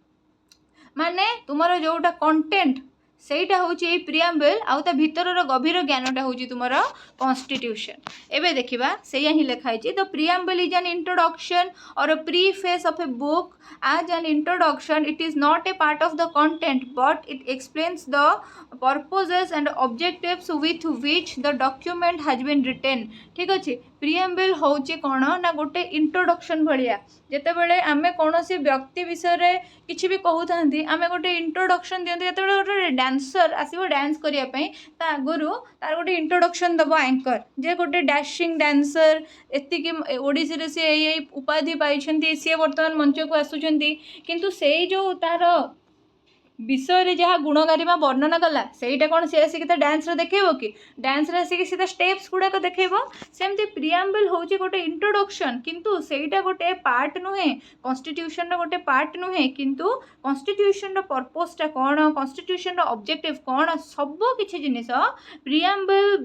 माने तुमर जोटा कंटेंट सेटा होची प्रिएम्बल आउ ता भीतर गभीर ज्ञानटा होची तुमर कॉन्स्टिट्यूशन एबे देखिबा सेया ही लिखाई छि the preamble is an introduction or a preface of a book as an introduction it is not a part of the content but it explains the purposes and objectives with which the document has been written ठीक अच्छे preamble होची कौन ना गोटे introduction भाया जिते बड़े आम कौन सी व्यक्ति विषय रे किसी भी कहते आम गोटे इंट्रोडक्शन दिखते जो गोटे डांसर आसो डांस करने आगुरी तार गोटे इंट्रोडक्शन दब एंकर जे गोटे डैशिंग डांसर एति ओडिसी सी यही उपाधि पाई सी बर्तमान मंच को आसुचंती किंतु से जो तार विषय रे जहाँ गुणगारिमा वर्णना कला सेटा कौन सी आसिक डांस रे देखेबो कि डांस रे आसिक सीधा स्टेप्स गुड़ाक देखेबो सेमती प्रिएम्बल होची गोटे इंट्रोडक्शन किंतु सेटा गोटे पार्ट नुहे कॉन्स्टिट्यूशन रो गोटे पार्ट नुहे किंतु कॉन्स्टिट्यूशन रो पर्पसटा कौन कॉन्स्टिट्यूशन रो ऑब्जेक्टिव कौन सब किछि जिनिस प्रिएम्बल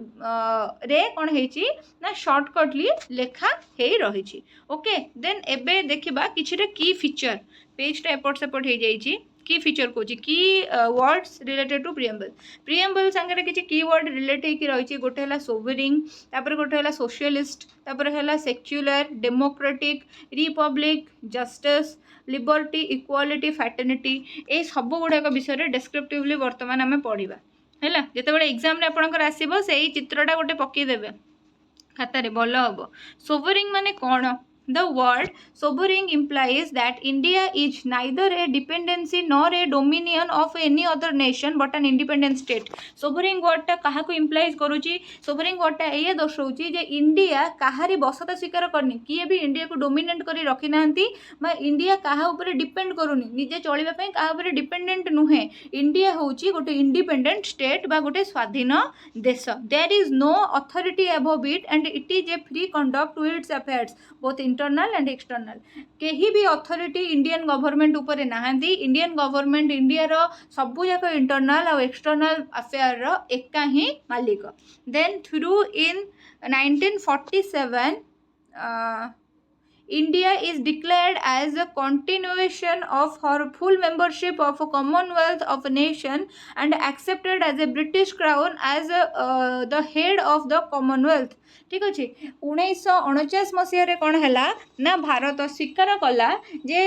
रे कौन हेची ना शॉर्टकटली लेखा हे रहिछि ओके देन एबे देखिबा किछि की फीचर पेजटा एपट सेपट हो जाइछि की फीचर कौच की वर्ड्स रिलेटेड टू प्रिएम्बल सांगे किसी की वर्ड रिलेट होकर रही गोटे है सोवरिंग तापर गोटे है सोशलिस्ट तापर है secular democratic Republic justice liberty equality fraternity ये सब गुड़ाक विषय डेस्क्रिप्टिवली बर्तमान आम पढ़ा है जिते एग्जाम आपंकर आसो से चित्रटा गोटे पकईदेवे खातार भल हम सोवरिंग माने कौन the word sovereign implies that India is neither a dependency nor a dominion of any other nation but an independent state. sovereign word टा कहा को implies करूची sovereign word टा ये दर्शाउची जे इंडिया काहारी बसता स्वीकार करनी किए भी इंडिया को डोमिनेट करी रखी नांती बा इंडिया काहा ऊपर डिपेंड करूनी निजे चलिबा पई काहा ऊपर डिपेंडेंट नुहे इंडिया होची गोटे इंडिपेंडेंट स्टेट बा गोटे स्वाधीन देश there is no authority above it and it is a free conduct to its affairs both internal and external कहीं भी अथॉरिटी इंडियन गवर्नमेंट ऊपर नहांती इंडियन गवर्नमेंट इंडिया रो सबु जाक इंटरनल और एक्सटर्नल अफेयर रो एका ही मालिक then through in 1947 India is declared as a continuation of her full membership of a Commonwealth of a nation and accepted as a British crown as the head of the Commonwealth. ठीक अच्छे 1949 मसीह कौन है ना भारत स्वीकार कला जे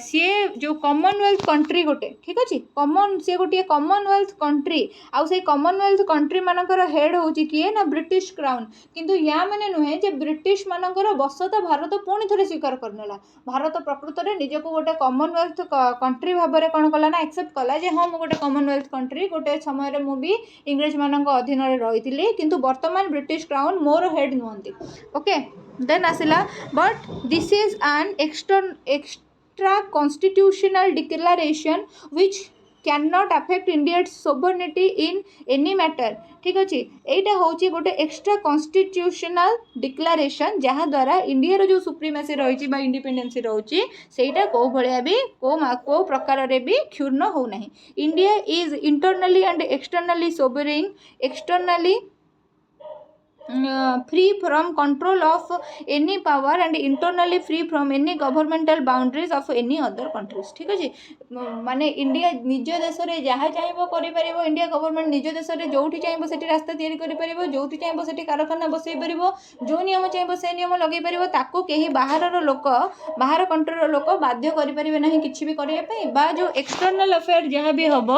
सी जो Commonwealth country गोटे ठीक अच्छे कॉमन सी गोटे कॉमनवेल्थ कंट्री आउ से कॉमनवेल्थ कंट्री मानकर हेड होची किए ना ब्रिटिश क्राउन किंतु या माने नुहे जे ब्रिटिश मानकर बसता भारत पुणी थे स्वीकार करनेला भारत प्रकृत में निजक गोटे कॉमनवेल्थ कंट्री भाव में कौन कला ना एक्सेप्ट कला जे हाँ गोटे कॉमनवेल्थ कंट्री गोटे समय मुझे इंग्रेज मान अधीन रही किंतु वर्तमान ब्रिटिश क्राउन मोर हेड नुहंती ओके देन आसिला but this is an extra constitutional declaration which can not affect India's sovereignty in any matter ठीक अच्छे यहाँ हूँ गोटे एक्स्ट्रा कॉन्स्टिट्यूशनल डिक्लेरेशन जहाँ द्वारा इंडिया जो सुप्रीमेसी रही इंडिपेंडेंसी रही से कौ भाया भी कौ प्रकार भी क्षुण्ण होना India is internally and externally sovereign externally free from control of any power and internally free from any governmental boundaries of any other countries ठीक अच्छे माने इंडिया निज देश में जहाँ चाहिए कर इंडिया गवर्नमेंट निज देश में जो चाहिए से रास्ता या जो चाहिए से कारखाना बसई पार जो नियम चाहिए से नियम लगे पार ताको कहीं बाहर लोक बाहर कंट्रीर लोक बाध्य करेंगे ना कि भी करने जो एक्सटर्नल अफेयर जहाँ भी हम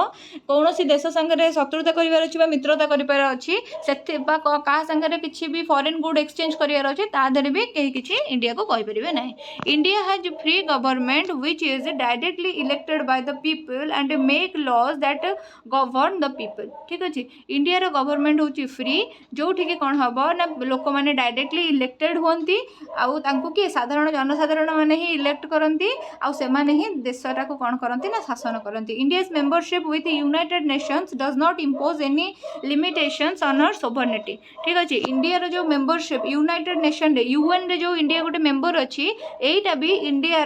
कौन देश सांगे शत्रुता करार अच्छी मित्रता करार अच्छी क्या सांगे किसी भी फॉरेन गुड एक्सचेंज करार अच्छे तादे भी कहीं किसी इंडिया को कहींपर ना India has free government which is directly elected by the people and make laws that govern the people ठीक अच्छे इंडिया गवर्नमेंट हूँ फ्री जो ठीक कौन हम ना लोक मैंने डायरेक्टली इलेक्टेड होती आउ किए साधारण जनसाधारण मैंने ही इलेक्ट करती आने ही देशटा को कौन करती ना शासन करती India's membership with United Nations does not impose any limitations on her sovereignty ठीक अच्छे इंडिया जो मेंबरशिप यूनाइटेड नेशन रे यूएन रे जो इंडिया गोटे मेंबर अच्छी यहीटा भी इंडिया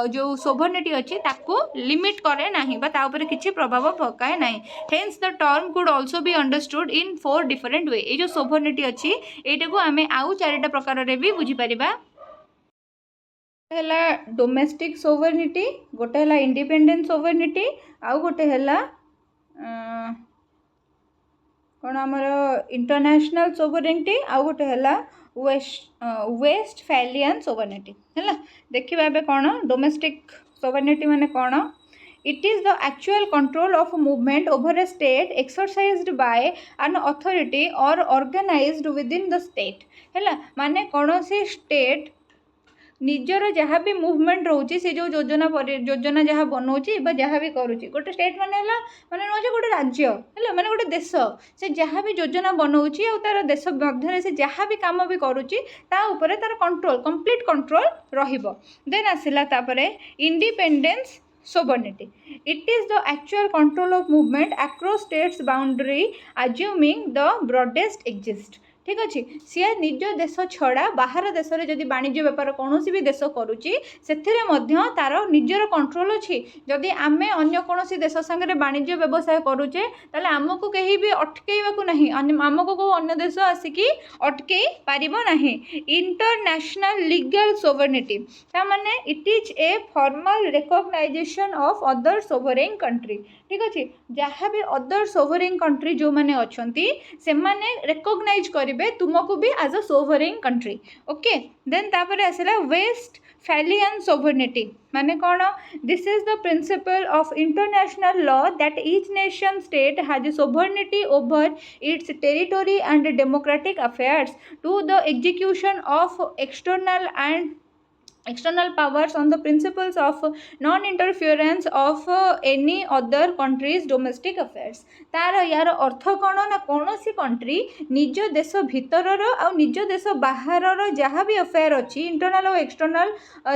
जो सोवरेनिटी अच्छी ताको लिमिट करे नाही बा ता ऊपर किछि प्रभाव पकाए नाही hence the term could also be understood in 4 different way ये जो सोवरेनिटी अच्छी एटा को आमे आउ चारिटा प्रकार रे भी बुझी परिबा है डोमेस्टिक सोवरेनिटी गोटे है इंडिपेंडेंट सोवरेनिटी आउ गोटे है कौन आमर इंटरनेशनल सोवरेनिटी आउ गोटे है वेस्टफैलियन सोवरेनिटी है देखिए एवं कौन डोमेस्टिक सोवरेनिटी माने कौन it is the actual control of movement over a state exercised by an authority or organized within the state है माने कौन सी स्टेट निजर जहाँ भी मुवमेंट रोचे से जो योजना जहाँ बनाऊँच जहाँ भी करुच्ची गोटे स्टेट माने माने गोटे राज्य है माने गोटे देश से जहाँ भी योजना बनाऊँच तार देश मध्य से जहाँ भी काम भी करुच्ची तार कंट्रोल कंप्लीट कंट्रोल रहिबो देन आसिला तापरे independence sovereignty it is the actual control of movement across states boundary assuming the broadest exist ठीक अच्छे सी निज देश छड़ा बाहर देश में जदि वाणिज्य बेपार कौन भी देश करुच्ची से तार निजर कंट्रोल अच्छी जदि आम अगर कौन देश सागर वाणिज्य व्यवसाय करुचे ताले आमको कहीं भी अटकैवाकू नहीं आमको को अन्य देश आसिकी अटकई पारिब नहीं इंटरनेशनल लीगल सोवरेनिटी तामाने it is a formal recognisation of other sovereign country ठीक अच्छे जहाँ भी अदर सोवरेन कंट्री जो मैंने अच्छा से मैंने रिकॉग्नाइज करेंगे तुमको भी as a sovereign country okay then तापर आसला वेस्टफैलियन सोवरेनिटी माने कौन this is the principle of international law that each nation state has sovereignty over its territory and democratic affairs to the execution of external and external powers on the principles of non interference of any other country's domestic affairs। तार यार अर्थ कौन ना कौन सी country निज देश भितर आ निज देश बाहर जहाँ भी अफेयर अच्छी इंटरनल और एक्सटर्नाल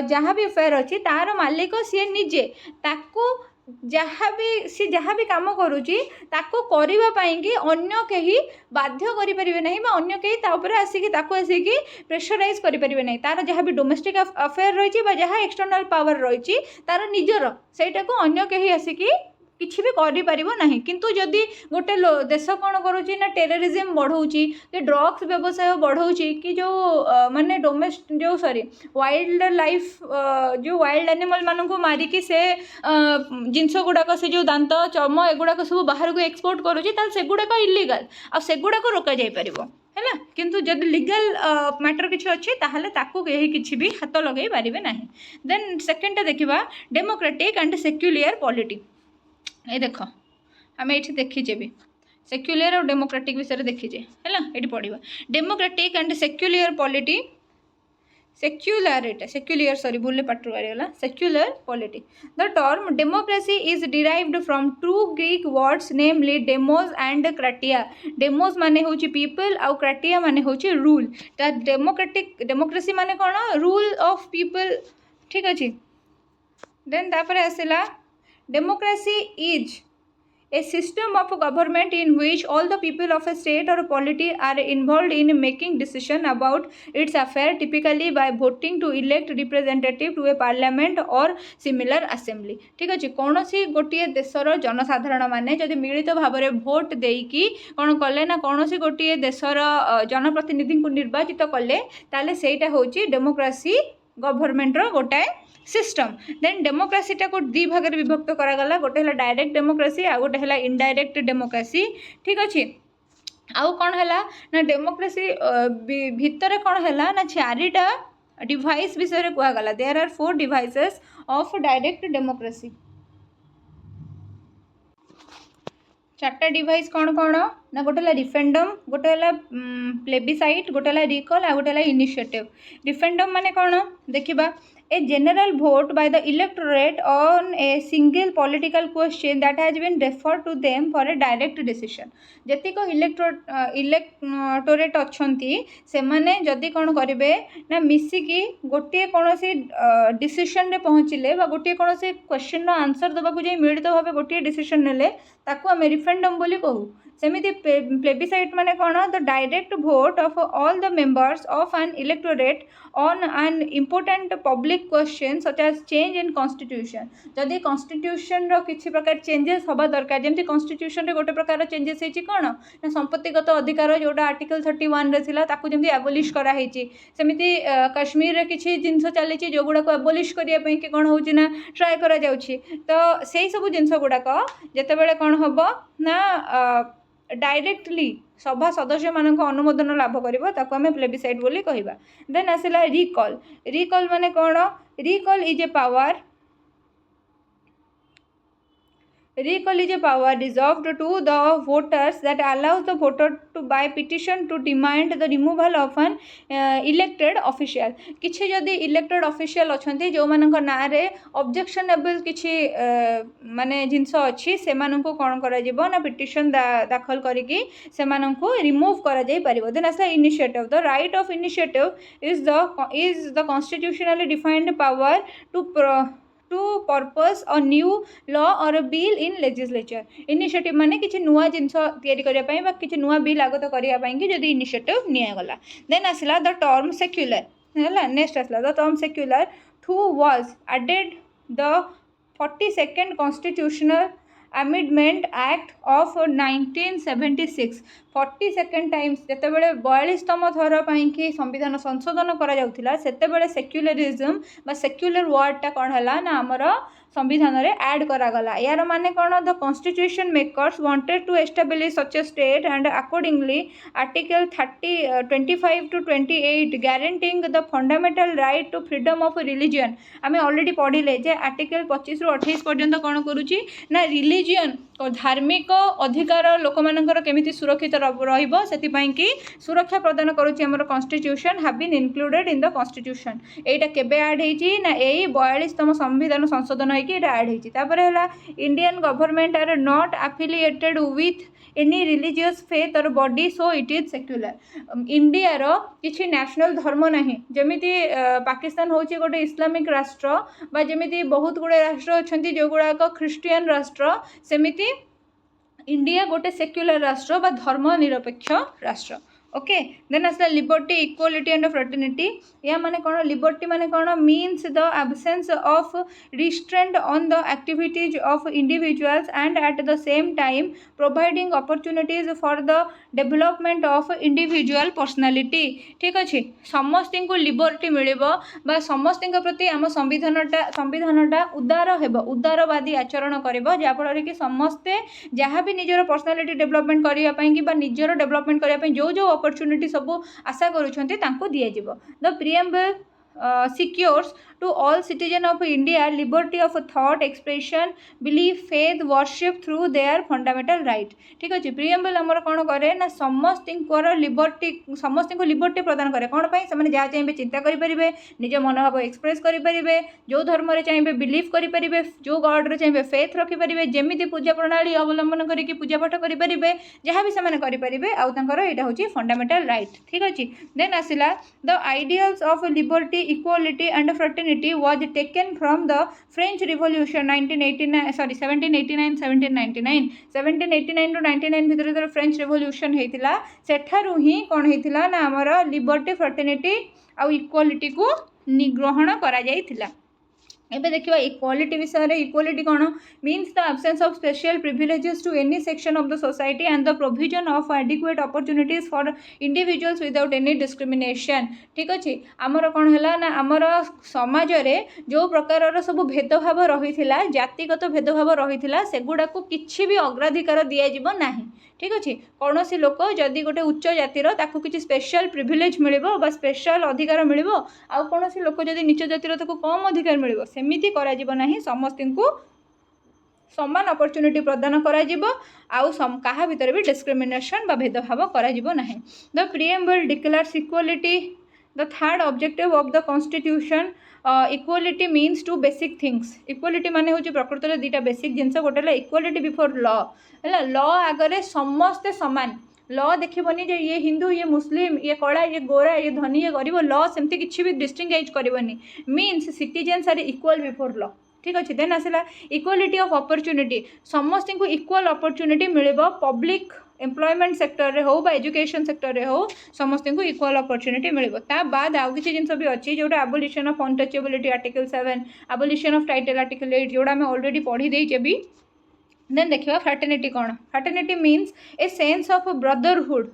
जहाँ भी अफेयर अच्छी तार मालिक सी निजे ताकू जहाँ भी सी जहाँ भी काम करुच्ची ताको करिबा पाई कि अन्य कहीं बाध्य करें ना अन्य कहीं तापर आसिकी ताको आसिकी प्रेशराइज करें ना तार जहाँ भी डोमेस्टिक अफेयर रही जहाँ एक्सटर्नाल पावर रही तार निजर सेटा को अन्य कहीं आसिकी किसी भी करें किंतु जदि गोटे देश कौन करुच्ची ना टेररिज्म बढ़ाऊँगी कि ड्रग्स व्यवसाय बढ़ाऊँगी कि जो माने डोमेस्ट जो सॉरी वाइल्ड लाइफ जो वाइल्ड एनिमल मान को मारिकी से जिनस गुड़ाक से जो दांत चर्म एगुड़ाक सब बाहर को एक्सपोर्ट करुच्ची से गुड़ाक इलीगल आ से गुड़ाक रोक जाई परिबो है किंतु जब लीगल मैटर किसी अच्छे ताहले ताकू किसी भी हाथ लगे पारे ना। देन सेकेंडटा देखा डेमोक्रेटिक एंड सेक्युलर पॉलिटी। ये देख आम ये देखीचे भी सेक्युलर और डेमोक्रेटिक विषय देखीचे है ये पढ़ा democratic and secular polity secular sorry भूल पाठ गला secular polity. The term democracy is derived from two Greek words namely demos and kratia. Demos माने होची पीपल आउ क्राटिया माने होची रूल। डेमोक्रेटिक डेमोक्रेसी माने कौन रूल ऑफ पीपल ठीक अच्छे। देन तापर आसला democracy is a system of government in which all the people of a state or a polity are involved in making decision about its affair typically by voting to elect representative to a parliament or similar assembly। ठीक अच्छे कौन सी गोटे देशर जनसाधारण माने जदि मिलित भाव में भोट देकी कौन कले ना कौन सी गोटे देशर जनप्रतिनिधि को निर्वाचित कले ताले सेटा होची डेमोक्रेसी गवर्नमेंटर गोटाए सिस्टम। देन डेमोक्रेसीटा को दी भाग में विभक्त करागला गोटे है डायरेक्ट डेमोक्रेसी आ गोटे है इनडायरेक्ट डेमोक्रेसी ठीक अच्छे। आउ कौन है ना डेमोक्रेसी भितर कौन है ना चारिटा डिवाइस विषय कहगला there are 4 devices of direct democracy. चार्टा डिवाइस कौन कौन ना गोटे है रिफरेंडम गोटे है प्लेबिसाइट गोटे है रिकॉल आ गोटे है इनिशिएटिव। रिफरेंडम माने कौन देखिबा a general vote by the electorate on a single political question that has been referred to them for a direct decision। जतिक इलेक्टोरेट अच्छी से माने जदि कौन करेंगे ना मिसिकी गोटे कौन सी डिसीजन रे पहुँचले गोटे कौन से क्वेश्चन आंसर देवाक जाए मिलित भाव गोटे डिसीजन नेले ताकू आम रिफरेंडम बोली कहू। सेमिति प्लेबिसाइट माने कौन the direct vote of all the members of an electorate on an important public question such as change in constitution. जदि कॉन्स्टिट्यूशन रो किछि प्रकार चेंजेस हवा दरकार जमती कॉन्स्टिट्यूशन रे गोटे प्रकार चेंजेस होती कौन ना संपत्तिगत अधिकार जोटा आर्टिकल 31 रे थिला ताकू जमती एबोलिश करा हेची सेमिति कश्मीर रे किछि जिंस चली जोगुड़ा को एबोलिश करिया पई कि कौन होची ना ट्राई करा जाउछि। तो सेही सब जिंस गुड़ाक जेतेबेले कौन हबो ना डायरेक्टली सभा सदस्य मान अनुमोदन लाभ कर प्लेबिसाइट बोली कहवा। देन आसला रिकॉल। रिकॉल माने कौन recall is a power Recall is a power reserved to the voters that allows the voter to by petition to demand the removal of an elected official। किछि जदि elected official अछंती जो मानक नारे objectionable किछि माने जिंस अछि से माननको कोन करा जिवो ना पिटिशन दाखल करिकि से माननको रिमूव करा जाई परिबो। देन असला initiative. The right of initiative is the constitutionally defined power to purpose a new law or a bill in legislature। Initiative माने किछि नुआ जिंस तयारी करिया पई बा किछि नुआ बिल आगत करिया पई कि जदि इनिशिएटिव निया गला। देन आसला द टर्म सेक्युलर हैला। नेक्स्ट आसला the term secular through was added the 42nd constitutional amendment act of 1976। 42nd times जेतेबेले 42तम थर पई कि संविधान संशोधन करा जाउथिला सेतेबेले सेक्युलरिज्म बा सेक्युलर वर्डटा कोन हला ना हमर संविधान रे ऐड करागला यार माने कौन the constitution makers wanted to establish such a state and accordingly article 25 to 28 guaranteeing the fundamental right to freedom of religion आम ऑलरेडी पढ़िले जे आर्टिकल 25 ରୁ 28 पर्यंत कौन करुच्ची ना रिलीजियन धार्मिक अधिकार लोक मानकर केमिति सुरक्षित रहिबो सेतिपई कि सुरक्षा प्रदान करुच्ची हमर constitution have been included in the constitution एटा केबे ऐड हेची ना एई 42तम संविधान संशोधन होइकी एटा ऐड हेची तापरे हला Indian government are not affiliated with any religious faith or body so it is secular India रो किछि नेशनल धर्म नाही जेमिति पाकिस्तान होची गोटे इस्लामिक राष्ट्र बा जेमिति बहुत गुड़े राष्ट्र अछंती जो गुड़ाक ख्रिस्टियन राष्ट्र सेमिति इंडिया गोटे सेक्युलर राष्ट्र बा धर्म निरपेक्ष राष्ट्र ओके देन आसला लिबर्टी इक्वालिटी एंड फ्रेटर्निटी या माने कौन लिबर्टी माने कौन means the absence of restraint on the activities of individuals and at the same time providing opportunities for the development of individual personality ठीक अच्छे समस्त को लिबर्टी मिलिबो बा समस्त प्रति आम संविधानटा उदार हेबो उदारवादी आचरण करिबो जा फल कि समस्ते जहाँ भी निजर पर्सनालिटी डेवलपमेंट करिया पई कि बा निजर डेवलपमेंट करिया पई जो अपॉर्चुनिटी सब आशा करुछंती तांको दिया जिवो the preamble secures to all citizens of India liberty of thought expression belief faith worship through their fundamental right ठीक अच्छे प्रिएम्बल आमर कौन करे ना समस्त लिबर्टी समस्त को लिबर्टी प्रदान करे कौन पाई से जहाँ चाहिए चिंता करें निज मनोभाव एक्सप्रेस करें जो धर्म रे चाहिए बिलीव करें जो गॉड रे चाहिए फेथ रखिपारे जमी पूजा प्रणाली अवलंबन करके पूजा पाठ करें जहाँ भी से करेंगे आउर यहाँ हूँ फंडामेंटाल राइट ठीक अच्छे देन आसला the ideals of liberty equality and fraternity was taken from the French Revolution 1789 to 99 भितर जो फ्रेंच रिवोल्यूशन होता सेठारू ही कौन होता ना आमर लिबर्टी फ्रेटर्निटी आउ इक्वालिटी को निग्रहण करा जाइथिला एबे देखिबा इक्वालिटी विषय रे इक्वालिटी कौन means the absence of special privileges to any section of the society and the provision of adequate opportunities for individuals without any discrimination ठीक अच्छे आमर कौन है ना आमर समाज रे जो प्रकार सब भेदभाव रही जातिगत भेदभाव रही सेगुड़ा को किसी भी अग्राधिकार दिज्व ना ठीक अच्छे कौन सी लोक जदि गोटे उच्च जातिर ताकू किसी स्पेशल प्रिविलेज मिलिबो बा स्पेशल अधिकार मिलिबो आ कौन सी लोक जदि नीच जातिर ताकू कम अधिकार मिलिबो सेमिति करा जिवो नाही समस्त को समान अपॉर्चुनिटी प्रदान करा जिवो आउ कहा भितर भी डिस्क्रिमिनेशन बा भेदभाव करा जिवो नाही the preamble declares equality the third objective of the constitution equality means two basic things equality माने होची प्रकृत रे दुटा बेसिक जिनस गोटे इक्वालिटी बिफोर लॉ है लॉ आगे समस्ते समान लॉ देखिबनी जे ये हिंदू ये मुस्लिम ये कला ये गोरा ये धनी ये गरीब लॉ सेमती किसी भी डिस्टिंग्विश करबनी means citizens are equal before law ठीक अच्छे देन आसला इक्वालिटी ऑफ अपॉर्चुनिटी समस्त को इक्वल अपॉर्चुनिटी मिलिबो पब्लिक एम्प्लॉयमेंट सेक्टर रे हो बा एजुकेशन सेक्टर रे हो समस्त को इक्वल अपॉर्चुनिटी मिलिबो ता बाद आउ किछि जिंस भी अछि जोटा abolition of untouchability article 7 abolition of title article 8 जोटा हमें ऑलरेडी पढ़ी देइछे भी देन देखिबा फ्रेटर्निटी कौन fraternity means a sense of brotherhood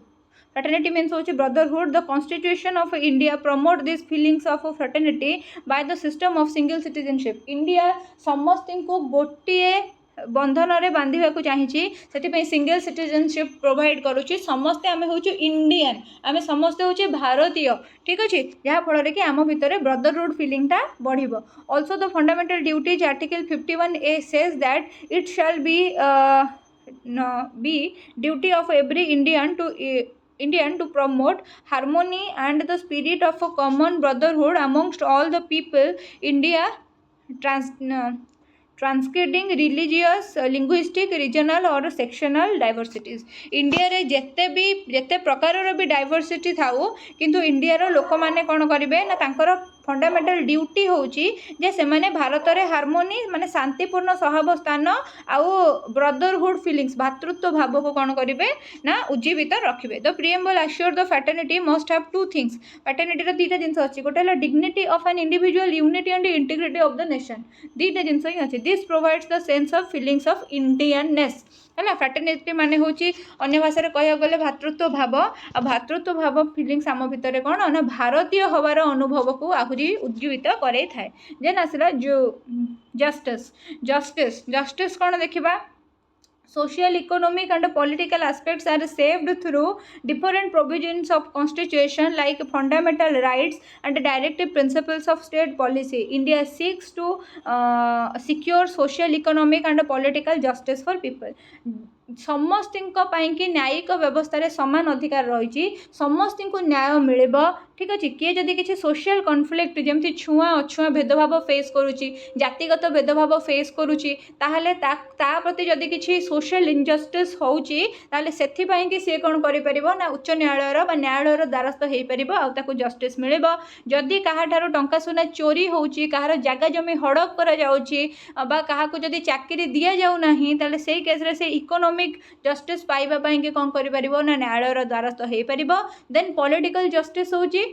fraternity means होची brotherhood the constitution of India promote these feelings of fraternity by the system of single citizenship India समस्त को गोटिए बंधन रे बांधिबा को चाहिए से सिंगल सिटीजनशिप प्रोवाइड करुच्ची समस्ते आम हूँ इंडियन आम समस्ते हूँ भारतीय ठीक अच्छे जहाँ फल कि आम भितर ब्रदरहुड फिलिंगटा बढ़ also the fundamental duties article 51A says that it shall be duty of every Indian to promote harmony and the spirit of a common brotherhood amongst all the people India transcending religious linguistic regional और sectional diversities India रे जेते प्रकार भी diversity थाउ किंतु India रो लोक माने कोन करिवे ना तांकर फंडामेंटल ड्यूटी होची जे से माने भारत रे हार्मोनी माने शांतिपूर्ण सहावस्थान आउ ब्रदरहुड फीलिंग्स भातृत्व भाव को कोन करिवे ना उज्जीवित रखिबे the preamble assure the fraternity must have two things fraternity रो दीटा जिंस अछि गोटे हला dignity of an individual unity and integrity of the nation दीटा जिंस ही अछि this provides the sense of feelings of Indianness है फ्रेटर्निटी माने होची अन्य भाषा रे कहया गले भातृत्व भाव आ भातृत्व भाव फीलिंग्स आम भितर कौन ना भारतीय हवार अनुभव को आहु आहरी उज्जीवित करे थाए। देन आसला जो जस्टिस जस्टिस जस्टिस कौन देखा social, economic and political aspects are saved through different provisions of constitution like fundamental rights and directive principles of state policy. India seeks to secure social, economic and political justice for people. समस्त न्यायिक व्यवस्था सामान अधिकार रही समस्त को न्याय मिल ठीक अच्छे किए जदि किसी सोशल कॉन्फ्लिक्ट जमी छुआ अछुआ भेदभाव फेस करुच्ची जातिगत भेदभाव फेस करुच्ची प्रति जदि किसी सोशल इनजस्टिस होउची ताले सेथिपाई कि सी कौन करें ना उच्च न्यायालय न्यायालय द्वारस्थ हो पार आउ जस्टिस मिल जदि कहाठार टंका सुना चोरी होउची कहार जगह जमी हड़प करा जदि चाकरी दि जाऊना ताले से केस से इकोनॉमिक जस्टिस पाइबापी कि कौन कर न्यायालय द्वारस्थ हो पार। देन पॉलिटिकल जस्टिस होउची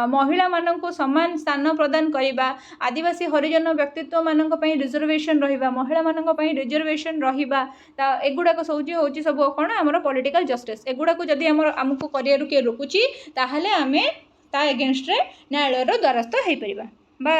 महिला मानक समान स्थान प्रदान करने आदिवासी हरिजन व्यक्तित्व मानक रिजर्वेशन रहा महिला मानक रिजर्वेशन रहा एगुड़ाक सब हूँ सब कौन आम पॉलिटिकल जस्टिस एगुड़ाक जदि आमको कर किए रोकुची ताहले आमे ता एगेन्स्ट न्यायालय द्वारस्थ हो पार बा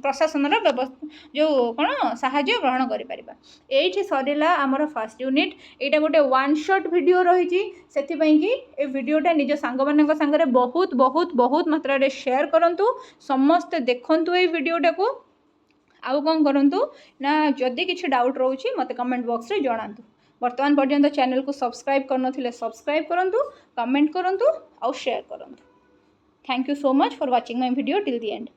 प्रशासन व्यवस्था जो कौन साहाय्य ग्रहण करें। सरला आमर फर्स्ट यूनिट यहाँ गोटे वन शॉट वीडियो रही से कि वीडियोटा निज सांग मान सांगे बहुत बहुत बहुत मात्रा रे शेयर करूँ समस्ते देखु ये वीडियोटा को आउ कौन करूँ ना जदि किसी डाउट रोचे मत कमेंट बॉक्स रे जनातु। वर्तमान पर्यंत चैनल को सब्सक्राइब करनथिले सब्सक्राइब करूँ कमेंट करूँ आउ शेयर करूँ। Thank you so much for watching my video till the end.